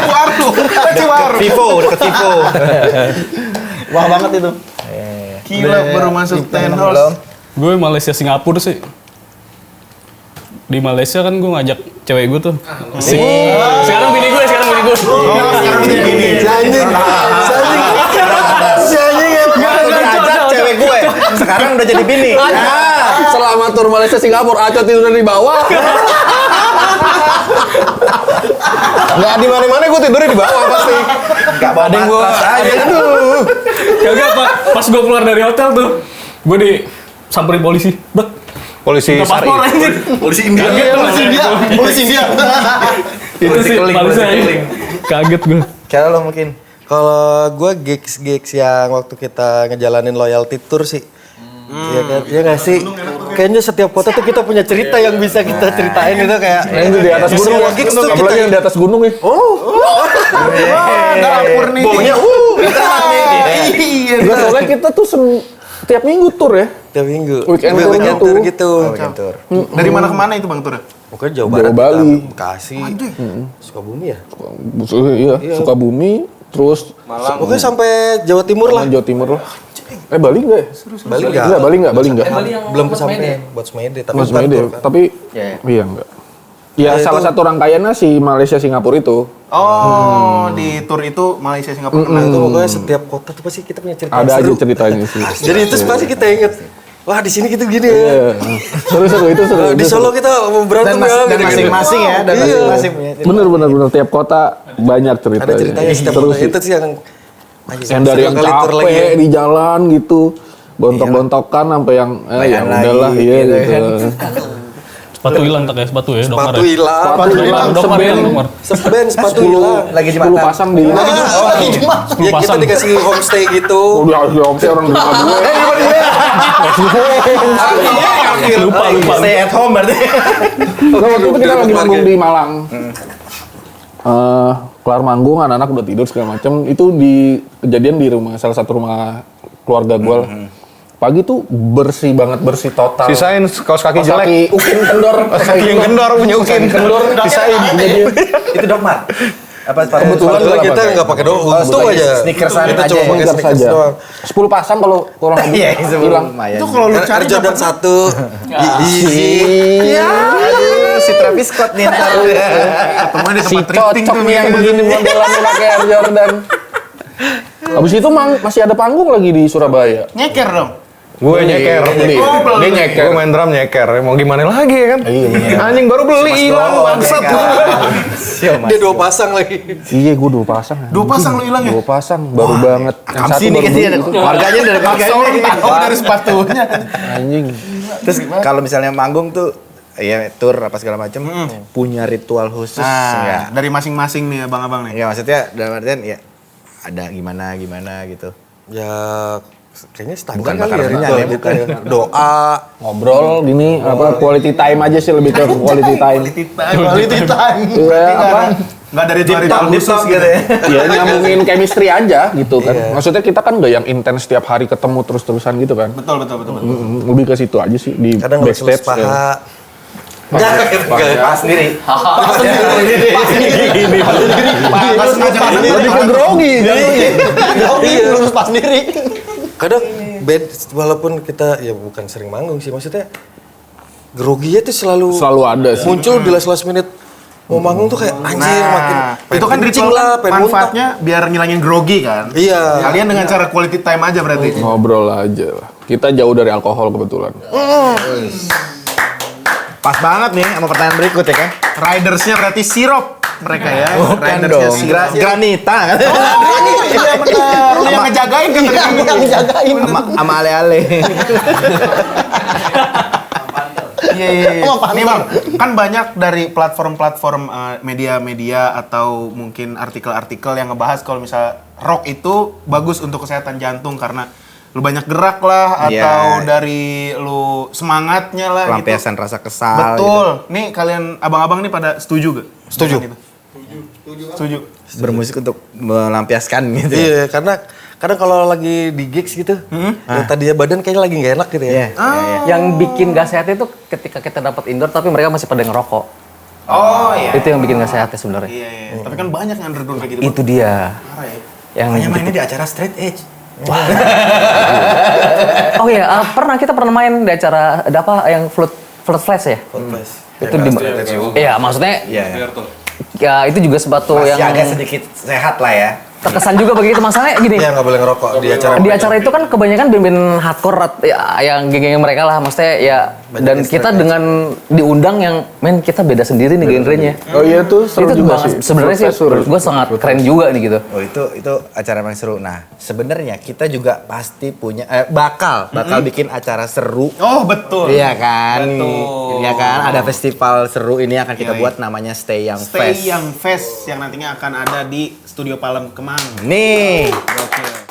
Waduh, Dekat Vivo. Wah banget itu. Gila, baru masuk Ten House. Gue Malaysia Singapura sih. Di Malaysia kan gue ngajak cewek gue tuh. Sekarang bini gue. Diajak cewek gue. Sekarang udah jadi bini. Selama tur Malaysia Singapura, Aco tidur di bawah. Nggak di mana-mana gue tidurnya di bawah pasti. Gak bawa matras aja. Aduh. Kagak pas gue keluar dari hotel tuh, gue disamperin polisi. Bek. Polisi Minta Sari. paspor anjir. Polisi India. Polisi India. Itu sih Malaysia anjir. Kaget gue. Kalau lo mungkin Kalau gue gigs yang waktu kita ngejalanin loyalty tour sih. Iya kan? Iya nggak sih? Kayaknya setiap kota tuh kita punya cerita yang bisa kita ceritain itu kayak. Nah, itu di atas gunung semua ya. gigs tuh Apalagi kita. yang di atas gunung nih. Dapur nih. baunya Iya. Enggak, soalnya kita tuh tiap minggu tour ya. Tiap minggu. Weekend tour Weekend gitu. tour gitu. Weekend tour. Dari mana ke mana itu Bang Tur? Pokoknya Jawa Jawa Barat, Bali. kita, Bekasi, Sukabumi ya. Iya, Sukabumi, terus Pokoknya sampai Jawa Timur lah. Jawa Timur lah. Bali enggak ya? Bali enggak? Bali enggak. Belum sampai buat Smede, tapi Mas ntar Mede, tour kan. tapi iya enggak. Ya salah satu rangkaiannya si Malaysia Singapura itu. Oh, di tour itu Malaysia Singapura. Nah, itu pokoknya setiap kota tuh pasti kita punya cerita Ada yang aja seru. ceritanya sih. Jadi itu pasti kita inget. Wah di sini kita gini ya. Iya. Seru itu seru. Di itu Solo seru. kita berantem ya. Dan gitu-gitu. masing-masing ya, dan Iya. masing-masing punya cerita. Bener tiap kota banyak ceritanya. Ada ceritanya setiap Seru kota. sih. Itu sih yang Yang dari yang sekali tour lagi ya. capek di jalan gitu, bontok-bontokan sampai yang ya Mayan lagi, udahlah iya gitu gitu. kan. Sepatu hilang tak ya, sepatu ya, Dokmar Sepatu ya. hilang. Sepatu hilang, Dokmar ya, seben. Dokmar. Seben sepatu 10 hilang. lagi 10 Jumatan. pasang di. Ya kita pasang. dikasih homestay gitu. Udah homestay orang di rumah gue. Lupa. Stay at home berarti. Waktu itu kita lagi manggung di Malang. Kelar manggung, anak-anak udah tidur segala macam. Itu di kejadian di rumah salah satu rumah keluarga gue. Pagi tuh bersih banget, bersih total. Sisain kaos kaki Kaos jelek. kaki ukin kendor. Kaki yang kendor punya ukin. kendor. Sisain. Itu Dokmar. Apa sepatu? Kebetulan Kebetulan kita nggak pakai untung aja. Sneakersan Kita aja cuma ya. pakai Sneakers sneakers saja. doang. 10 pasang kalau kurang lebih Iya, itu hilang. lumayan. Itu kalau lu cari Air Jordan 1. Easy. Ya, si Travis Scott nih ntar. Ketemuan di Si tempat thrifting cocok tuh. nih yang begini modelannya pakai Air Jordan. Abis itu masih ada panggung lagi di Surabaya. Nyeker dong. Gue nyeker. Dia nyeker. Gue main drum nyeker. Mau gimana lagi ya kan? Iya. Anjing baru beli hilang bangsat. Dia 2 pasang lagi. Iya, gue 2 pasang. 2 pasang lu hilang ya? 2 pasang, baru banget. Yang Kamsi nih baru kasih beli. harganya dari Maksa orang tahu dari sepatunya. Anjing. Terus kalau misalnya manggung tuh ya tour apa segala macam punya ritual khusus enggak? Nah, dari masing-masing nih abang-abang nih. Ya maksudnya dalam artian ya ada gimana gitu. Ya kayaknya standar Bukan kali bakar ya. minyak ritual ya, gitu bukan. ya. Doa. Ngobrol gini, quality time aja sih, lebih ke quality time. Quality time. Iya, apa? Enggak dari ritual khusus gitu ya. Ya nyambungin chemistry aja gitu kan. Maksudnya kita kan nggak yang intens setiap hari ketemu terus-terusan gitu kan. Betul. Lebih ke situ aja sih di Kadang ngelus backstage. paha. Enggak, pas sendiri. Lebih ke grogi. Lurus pas sendiri. Kadang bed walaupun kita ya bukan sering manggung sih, maksudnya groginya tuh Selalu ada sih. muncul di last minute mau manggung tuh kayak anjir makin pengen itu kan kencing ritual lah, kan pengen muntah. manfaatnya biar ngilangin grogi kan. Iya. Kalian dengan cara quality time aja berarti. Ngobrol aja lah. Kita jauh dari alkohol kebetulan. Pas banget nih sama pertanyaan berikut ya kan. Ridersnya berarti sirup mereka ya. Bukan Ridersnya dong. sirup. Granita kan. Iya benar. Lu yang ngejagain kan tadi kamu. Yang dijagain. Sama ale-ale. Iya. Sama Nih Bang, kan banyak dari platform-platform media-media atau mungkin artikel-artikel yang ngebahas kalau misal rock itu bagus untuk kesehatan jantung karena lu banyak gerak lah Iya. atau dari lu semangatnya lah gitu. Pelampiasan rasa kesal. Betul. Nih kalian abang-abang nih pada setuju gak? Setuju. Dengan itu? Setuju. Bermusik untuk melampiaskan gitu. Iya, karena kadang kalau lagi di gigs gitu, yang tadinya badan kayaknya lagi nggak enak gitu ya. Iya. Yang bikin gak sehat itu ketika kita dapat indoor tapi mereka masih pada ngerokok. Oh iya. Itu yang bikin gak sehat ya sebenarnya. Iya. Tapi kan banyak yang underground kayak gitu. Itu dia. Yang Makanya mainnya di acara straight edge. Oh iya, kita pernah main di acara ada apa yang float flash ya? Itu di Iya, maksudnya Iya. ya itu juga sepatu Masih yang agak sedikit sehat lah ya. terkesan juga begitu masalahnya gini. Iya, nggak boleh ngerokok di acara. Di acara itu kan kebanyakan band-band hardcore ya, yang geng-geng mereka lah maksudnya ya dan kita dengan diundang yang kita beda sendiri nih genrenya. Oh iya tuh seru Itu juga juga sih. sebenarnya sih Profesor. gue sangat keren juga nih gitu. Oh itu acara yang seru. Nah sebenarnya kita juga pasti punya bakal bikin acara seru. Oh betul. Iya kan, Betul. iya kan. Ada festival seru ini akan kita Iya, buat namanya Stay Young Stay Fest. Young Fest yang nantinya akan ada di Studio Palem Kemang. Nih, oke.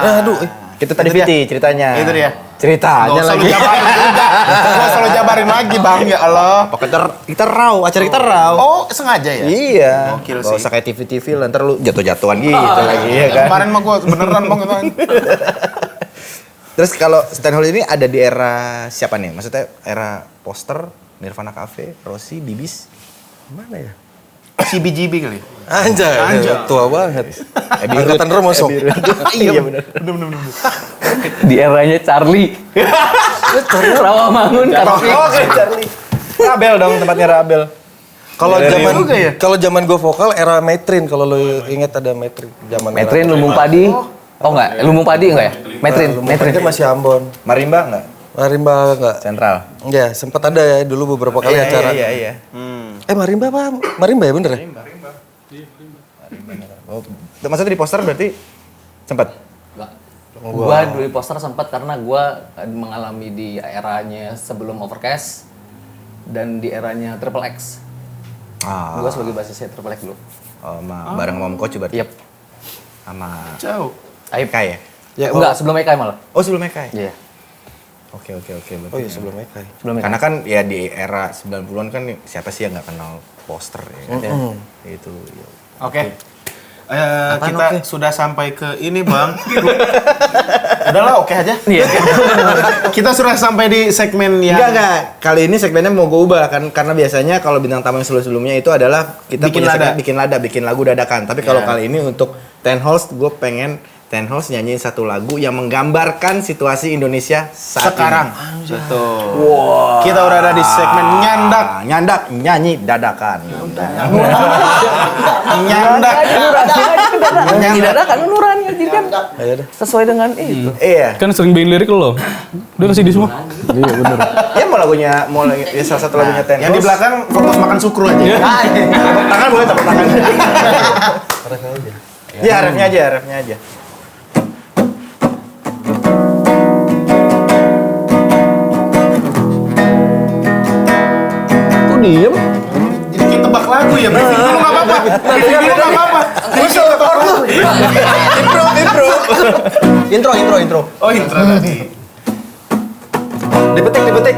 Aduh, Itu tadi Viti ceritanya. Itu dia. Ceritanya Nggak usah lu lagi. jabarin juga. Nggak usah lu jabarin lagi bang, ya Allah. Pokoknya kita raw, acara kita raw. Oh sengaja ya? Iya. Gokil Gak sih. usah kayak TV-TV lah, ntar lu jatuh-jatuhan gitu lagi ya kan. Kemarin mah gue beneran bang itu. Terus kalau Stand Hold ini ada di era siapa nih? Maksudnya era poster, Nirvana Cafe, Rossi, Bibis. Mana ya? CBGB kali. Anjay, tua banget. Angkatan Romoso. Iya benar. Di eranya Charlie. Rawamangun Charlie. Oke, Charlie. Rabel dong, tempatnya Rabel. Kalau zaman gue vokal era Metrin, kalau lo inget ada Metrin. Metrin Lumbung Padi. Oh enggak, Lumbung Padi enggak ya? Metrin Kan masih Ambon. Marimba enggak? Marimba enggak? Sentral. Ya, sempat ada ya dulu beberapa kali acara. Iya. Marimba apa? Marimba ya bener ya? Marimba. Oh, maksudnya di poster berarti sempat? Gua dulu di poster sempat karena gua mengalami di eranya sebelum Overcast dan di eranya Triple X. Gua sebagai basisnya Triple X dulu. Bareng Om Coach berarti? Yep. Sama Jauh. Eka ya? Ya, enggak, sebelum Eka malah. Oh, sebelum Eka ya? Iya. Oke. Berarti Oh iya sebelum Eka. Karena kan ya di era 90-an kan siapa sih yang nggak kenal poster ya kan? Itu. Oke. Kita sudah sampai ke ini, Bang. Udahlah, oke aja. Iya. Kita sudah sampai di segmen yang Enggak. Kali ini segmennya mau gue ubah kan karena biasanya kalau bintang tamu yang sebelumnya itu adalah kita Bikin punya lada. segmen bikin lagu dadakan. Tapi kalau kali ini untuk Ten Halls gue pengen Ten Halls nyanyiin satu lagu yang menggambarkan situasi Indonesia saat sekarang. ini. Betul. Kita udah ada di segmen nyandak. Nyanyi dadakan. Nyandak. Nyanyi dadakan nurani aja kan. Sesuai dengan itu. Iya. Kan sering bikin lirik lo. Udah kasih di semua. Iya bener. Ya mau salah satu lagunya Ten Yang di Halls. belakang fokus makan sukru aja. Tepuk tangan boleh tepuk tangan. Ya, refnya aja. Kok diem? Jadi kita tebak lagu ya. Briefing dulu nggak apa-apa. Briefing dulu nggak apa-apa. Bisa rekor lu. Intro. Oh, intro tadi. Dipetik.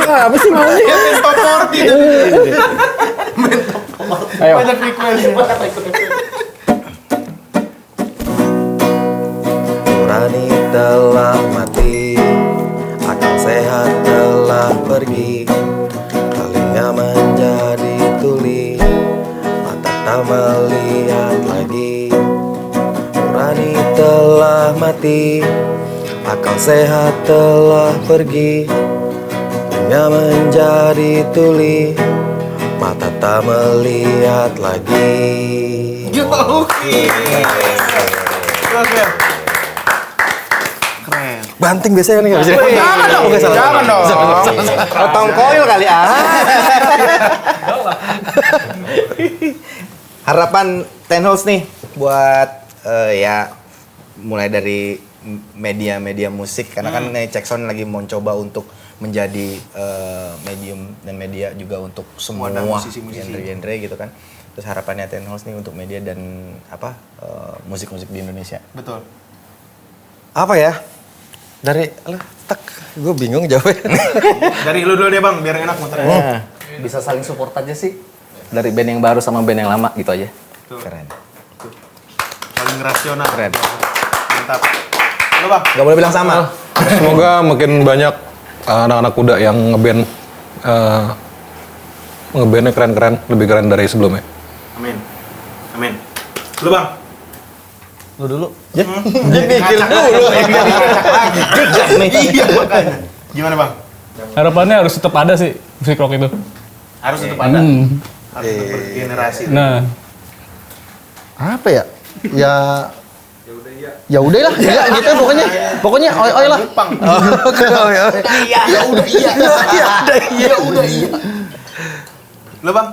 Apa sih maunya? Top 40. Ayo. Banyak request. Nurani telah mati, akal sehat telah pergi, telinga menjadi tuli, mata tak melihat lagi. Nurani telah mati, akal sehat telah pergi, telinga menjadi tuli, mata tak melihat lagi. Oke. Keren. Banting biasanya nih nggak bisa. Jangan dong. Jangan dong. Potong koil kali Harapan Ten Halls nih buat ya mulai dari media musik karena kan nih Jackson lagi mau coba untuk menjadi medium dan media juga untuk semua musisi-musisi. genre gitu kan. Terus harapannya Ten Halls nih untuk media dan musik-musik di Indonesia. Betul. Apa ya? Gue bingung jawabnya. Dari lu dulu deh, Bang, biar enak muternya. Bisa saling support aja sih. Dari band yang baru sama band yang lama gitu aja. Keren. Paling rasional. Keren. Mantap. Lu, Bang. Gak boleh bilang sama. Semoga makin banyak anak-anak muda yang ngebandnya keren-keren, lebih keren dari sebelumnya. Amin. Lu, Bang. Lu dulu. Mikir dulu. Iya, makanya. Gimana, Bang? Harapannya harus tetap ada sih musik rock itu. Harus tetap ada. Harus tetap bergenerasi. Nah, Apa ya? Ya udah lah, ya gitu pokoknya oi lah. Ya udah iya. Lu, Bang?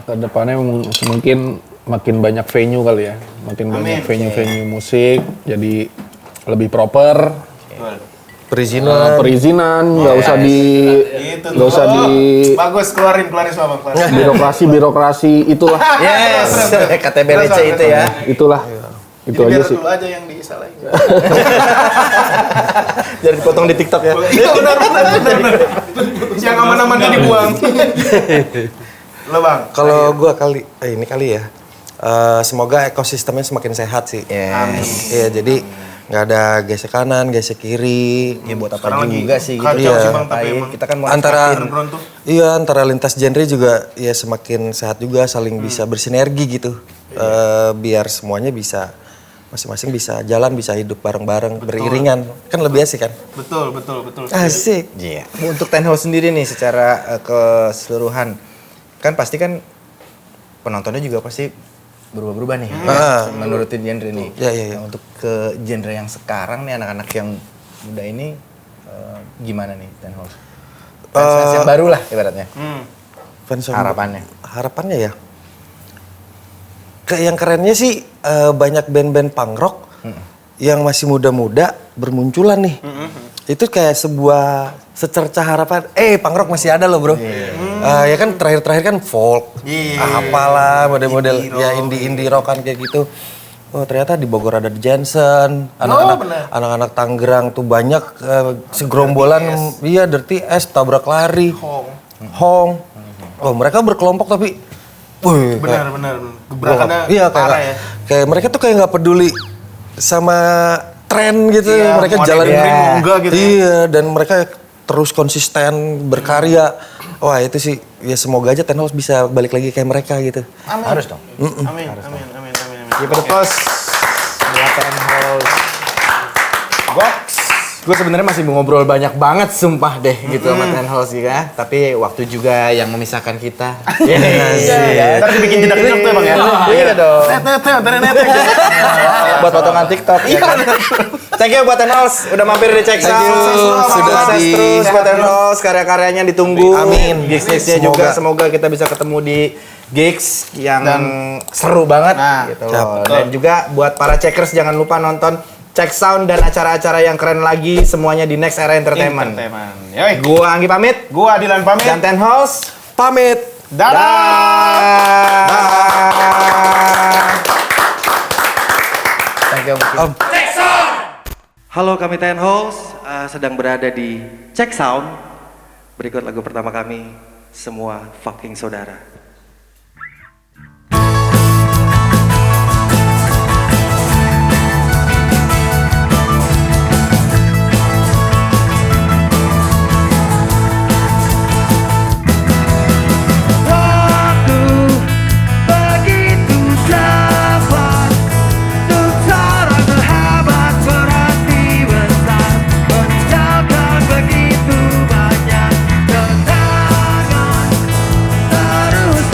Kedepannya mungkin makin banyak venue kali ya, makin banyak venue musik, jadi lebih proper. Perizinan nggak usah Itu bagus, keluarin semua, Bang. birokrasi itulah. Yes, KTBLC itu ya. Itulah. Itu Jadi aja biar sih. dulu aja yang disalahin. Jadi dipotong di TikTok ya. Iya benar. Yang aman-aman tadi buang. Lo, Bang. Kalau gue ini kali ya, semoga ekosistemnya semakin sehat sih. Yes. Iya, jadi nggak ada gesek kanan, gesek kiri. Ya buat apa Sekarang juga lagi sih gitu. kacau Iya. sih Bang, tapi Ngapain? emang. Kita kan mau Antara Nongkrong tuh. iya antara lintas genre juga ya semakin sehat juga, saling bisa bersinergi gitu. Biar semuanya bisa masing-masing bisa jalan, bisa hidup bareng-bareng, beriringan. Kan lebih asik kan? Betul, betul, betul. Asik. Iya. Untuk Ten House sendiri nih secara keseluruhan kan pasti kan penontonnya juga pasti berubah-berubah nih menurutin genre nih. Iya, iya, iya. Nah, untuk ke genre yang sekarang nih anak-anak yang muda ini gimana nih Ten House? Fans yang baru lah ibaratnya. Fans yang- Harapannya. Harapannya ya. Yang kerennya sih banyak band-band punk rock yang masih muda-muda bermunculan nih. Itu kayak sebuah secercah harapan. Punk rock masih ada loh bro. Ya kan terakhir-terakhir kan folk, apalah model-model ya indie rockan kayak gitu. Oh ternyata di Bogor ada The Jensen, anak-anak Tangerang tuh banyak segerombolan, iya Dirty S, Tabrak Lari, Hong. Oh mereka berkelompok tapi, wih, Benar. Gebrakannya iya parah ya. kayak mereka tuh kayak nggak peduli sama tren gitu, Iya, mereka mau jalan dengerin, mau enggak gitu ya. Iya dan mereka terus konsisten berkarya. Wah itu sih ya semoga aja Ten House bisa balik lagi kayak mereka gitu. Harus dong. Amin. Ya terus buat Ten House. Gue sebenarnya masih mau ngobrol banyak banget sumpah deh gitu sama Ten House ya. Tapi waktu juga yang memisahkan kita. Iya. Ntar dibikin jedak-jedak tuh Bang ya. Iya dong. Net. Buat potongan TikTok. Iya. Thank you buat Ten House udah mampir di Check Sound. Sudah Sukses di- terus buat Ten House, karya-karyanya ditunggu. Amin. Gigs-gigsnya juga semoga kita bisa ketemu di gigs yang seru banget gitu loh. Dan juga buat para checkers jangan lupa nonton Check Sound dan acara-acara yang keren lagi semuanya di Next Era Entertainment. Yoi. Gua Anggi pamit Gua Dilan pamit. dan Ten House Pamit. dadah. Thank you. Halo kami Ten House, sedang berada di Check Sound. Berikut lagu pertama kami, Semua Fucking Saudara. Begitu banyak kenangan terus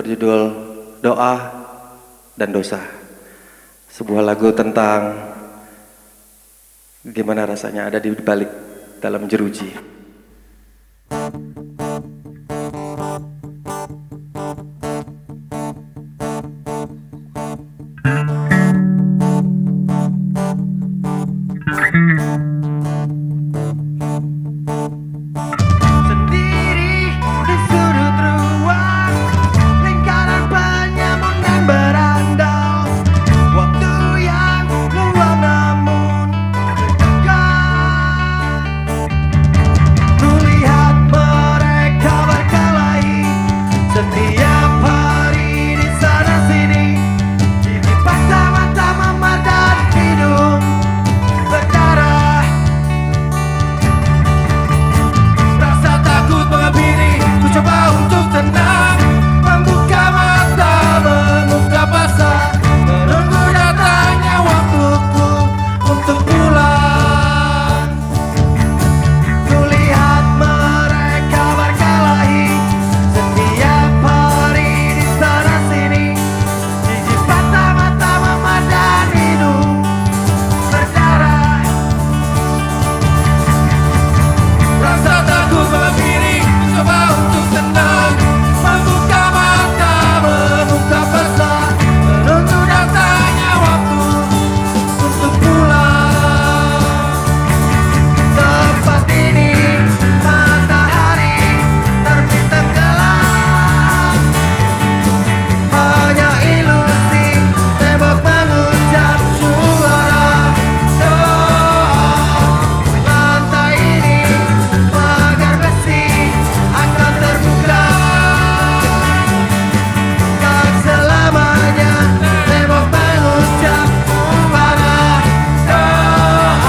berjudul Doa dan Dosa. Sebuah lagu tentang gimana rasanya ada di balik dalam jeruji. Sendiri di sudut ruang, lingkaran penyamun dan berandal. Waktu yang luang namun dekat. Kulihat mereka berkelahi setiap hari di sana sini. Titipan mata memar dan hidung berdarah. Rasa takut menghampiri, ku coba untuk tenang, membuka mata, mengungkap asa, menunggu datangnya waktuku untuk pulang. Kulihat mereka berkelahi setiap hari di sana sini. Jijik patah mata memar dan hidung berdarah. Rasa takut menghampiri, mencoba untuk tenang, membuka mata, membuka asa, menunggu datangnya waktu untuk pulang. Tempat ini matahari terbit tenggelam, hanya ilusi tembok mengucap suara doa. Lantai ini pagar besi akan terbuka, tak selamanya tembok mengucap suara doa.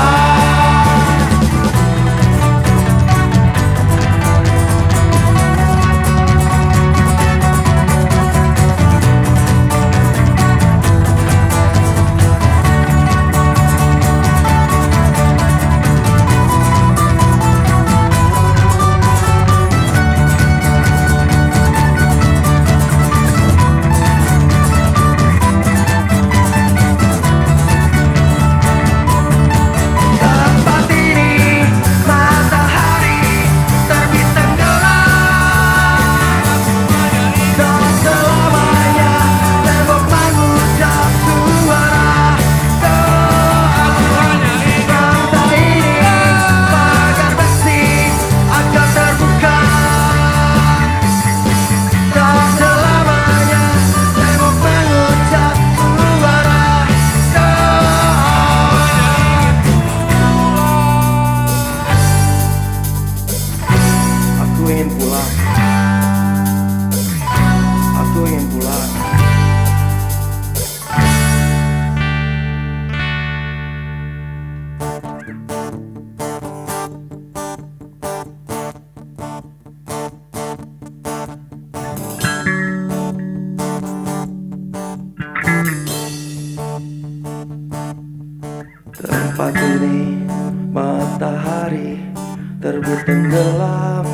Tempat ini matahari terbit tenggelam, tak selamanya tembok mengucap suara doa. Lantai ini pagar besi akan terbuka, tak selamanya tembok mengucap suara doa. Aku ingin pulang. Aku ingin pulang. Tempat ini matahari terbit tenggelam,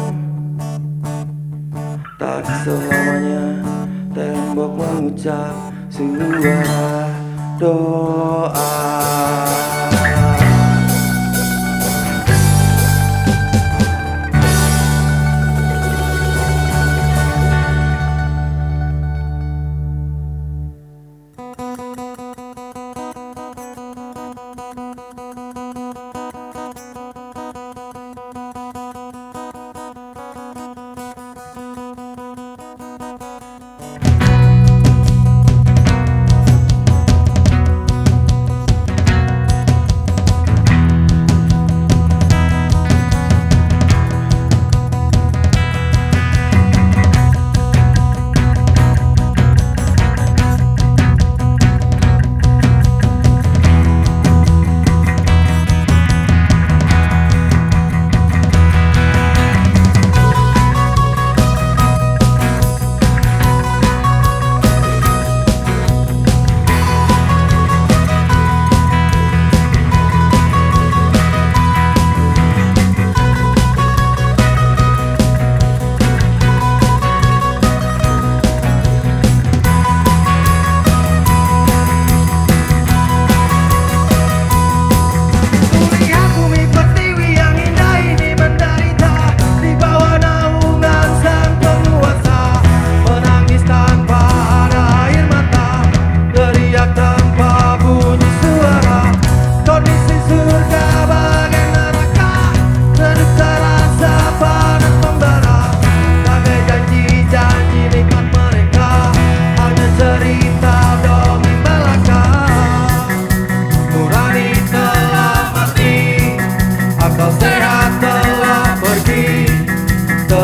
tak selamanya tembok mengucap suara doa.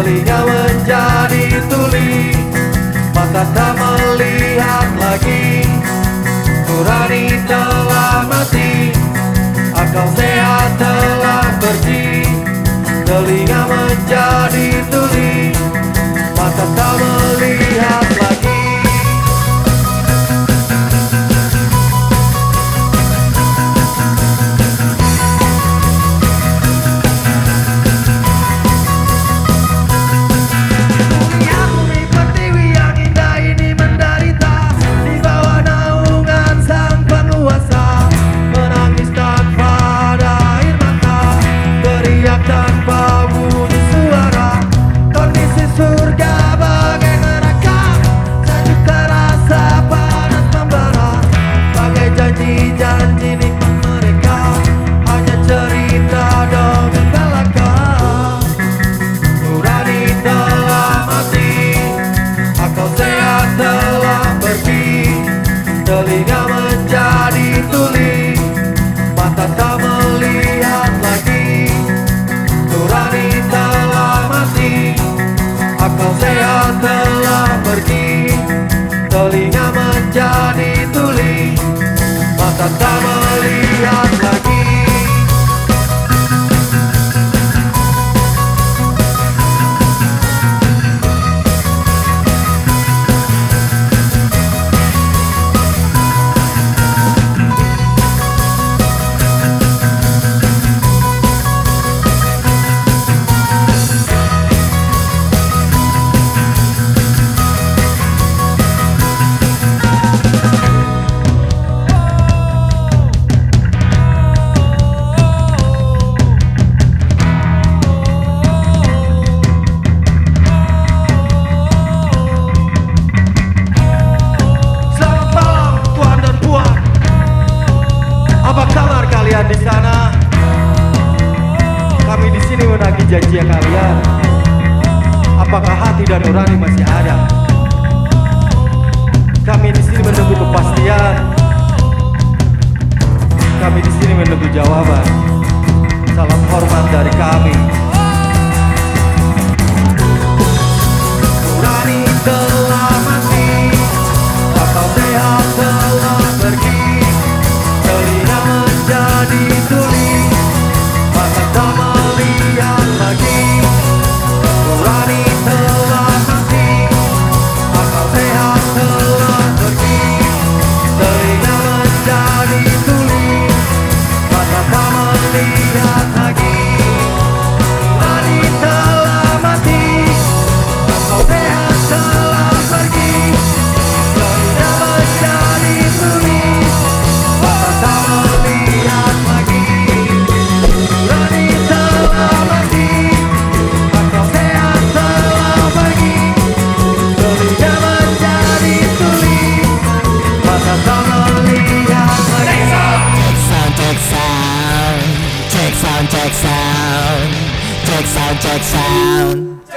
telinga menjadi tuli, mata tak melihat lagi, nurani telah mati, akal sehat telah pergi. Telinga menjadi tuli, mata tak melihat lagi. Janji nikmat mereka hanya cerita dongeng belaka. Nurani telah mati, akal sehat telah pergi. Telinga menjadi tuli, mata tak melihat lagi. Nurani telah mati, akal sehat telah pergi. Telinga menjadi tuli, mata tak melihat lagi. Apa kabar kalian di sana? Kami di sini menagih janji kalian. Apakah hati dan nurani masih ada? Kami di sini menunggu kepastian. Kami di sini menunggu jawaban. Salam hormat dari kami. Nurani telah mati, akal sehat telah pergi. Telinga menjadi tuli, mata tak melihat lagi. Nurani telah mati, akal sehat telah pergi. Telinga menjadi tuli, mata tak melihat lagi. Nurani telah mati, akal sehat telah pergi. Telinga menjadi tuli, mata tak melihat lagi. Nurani telah mati, akal sehat telah pergi. Telinga menjadi tuli, mata tak melihat lagi. Check sound, check sound, check sound, check sound, check sound.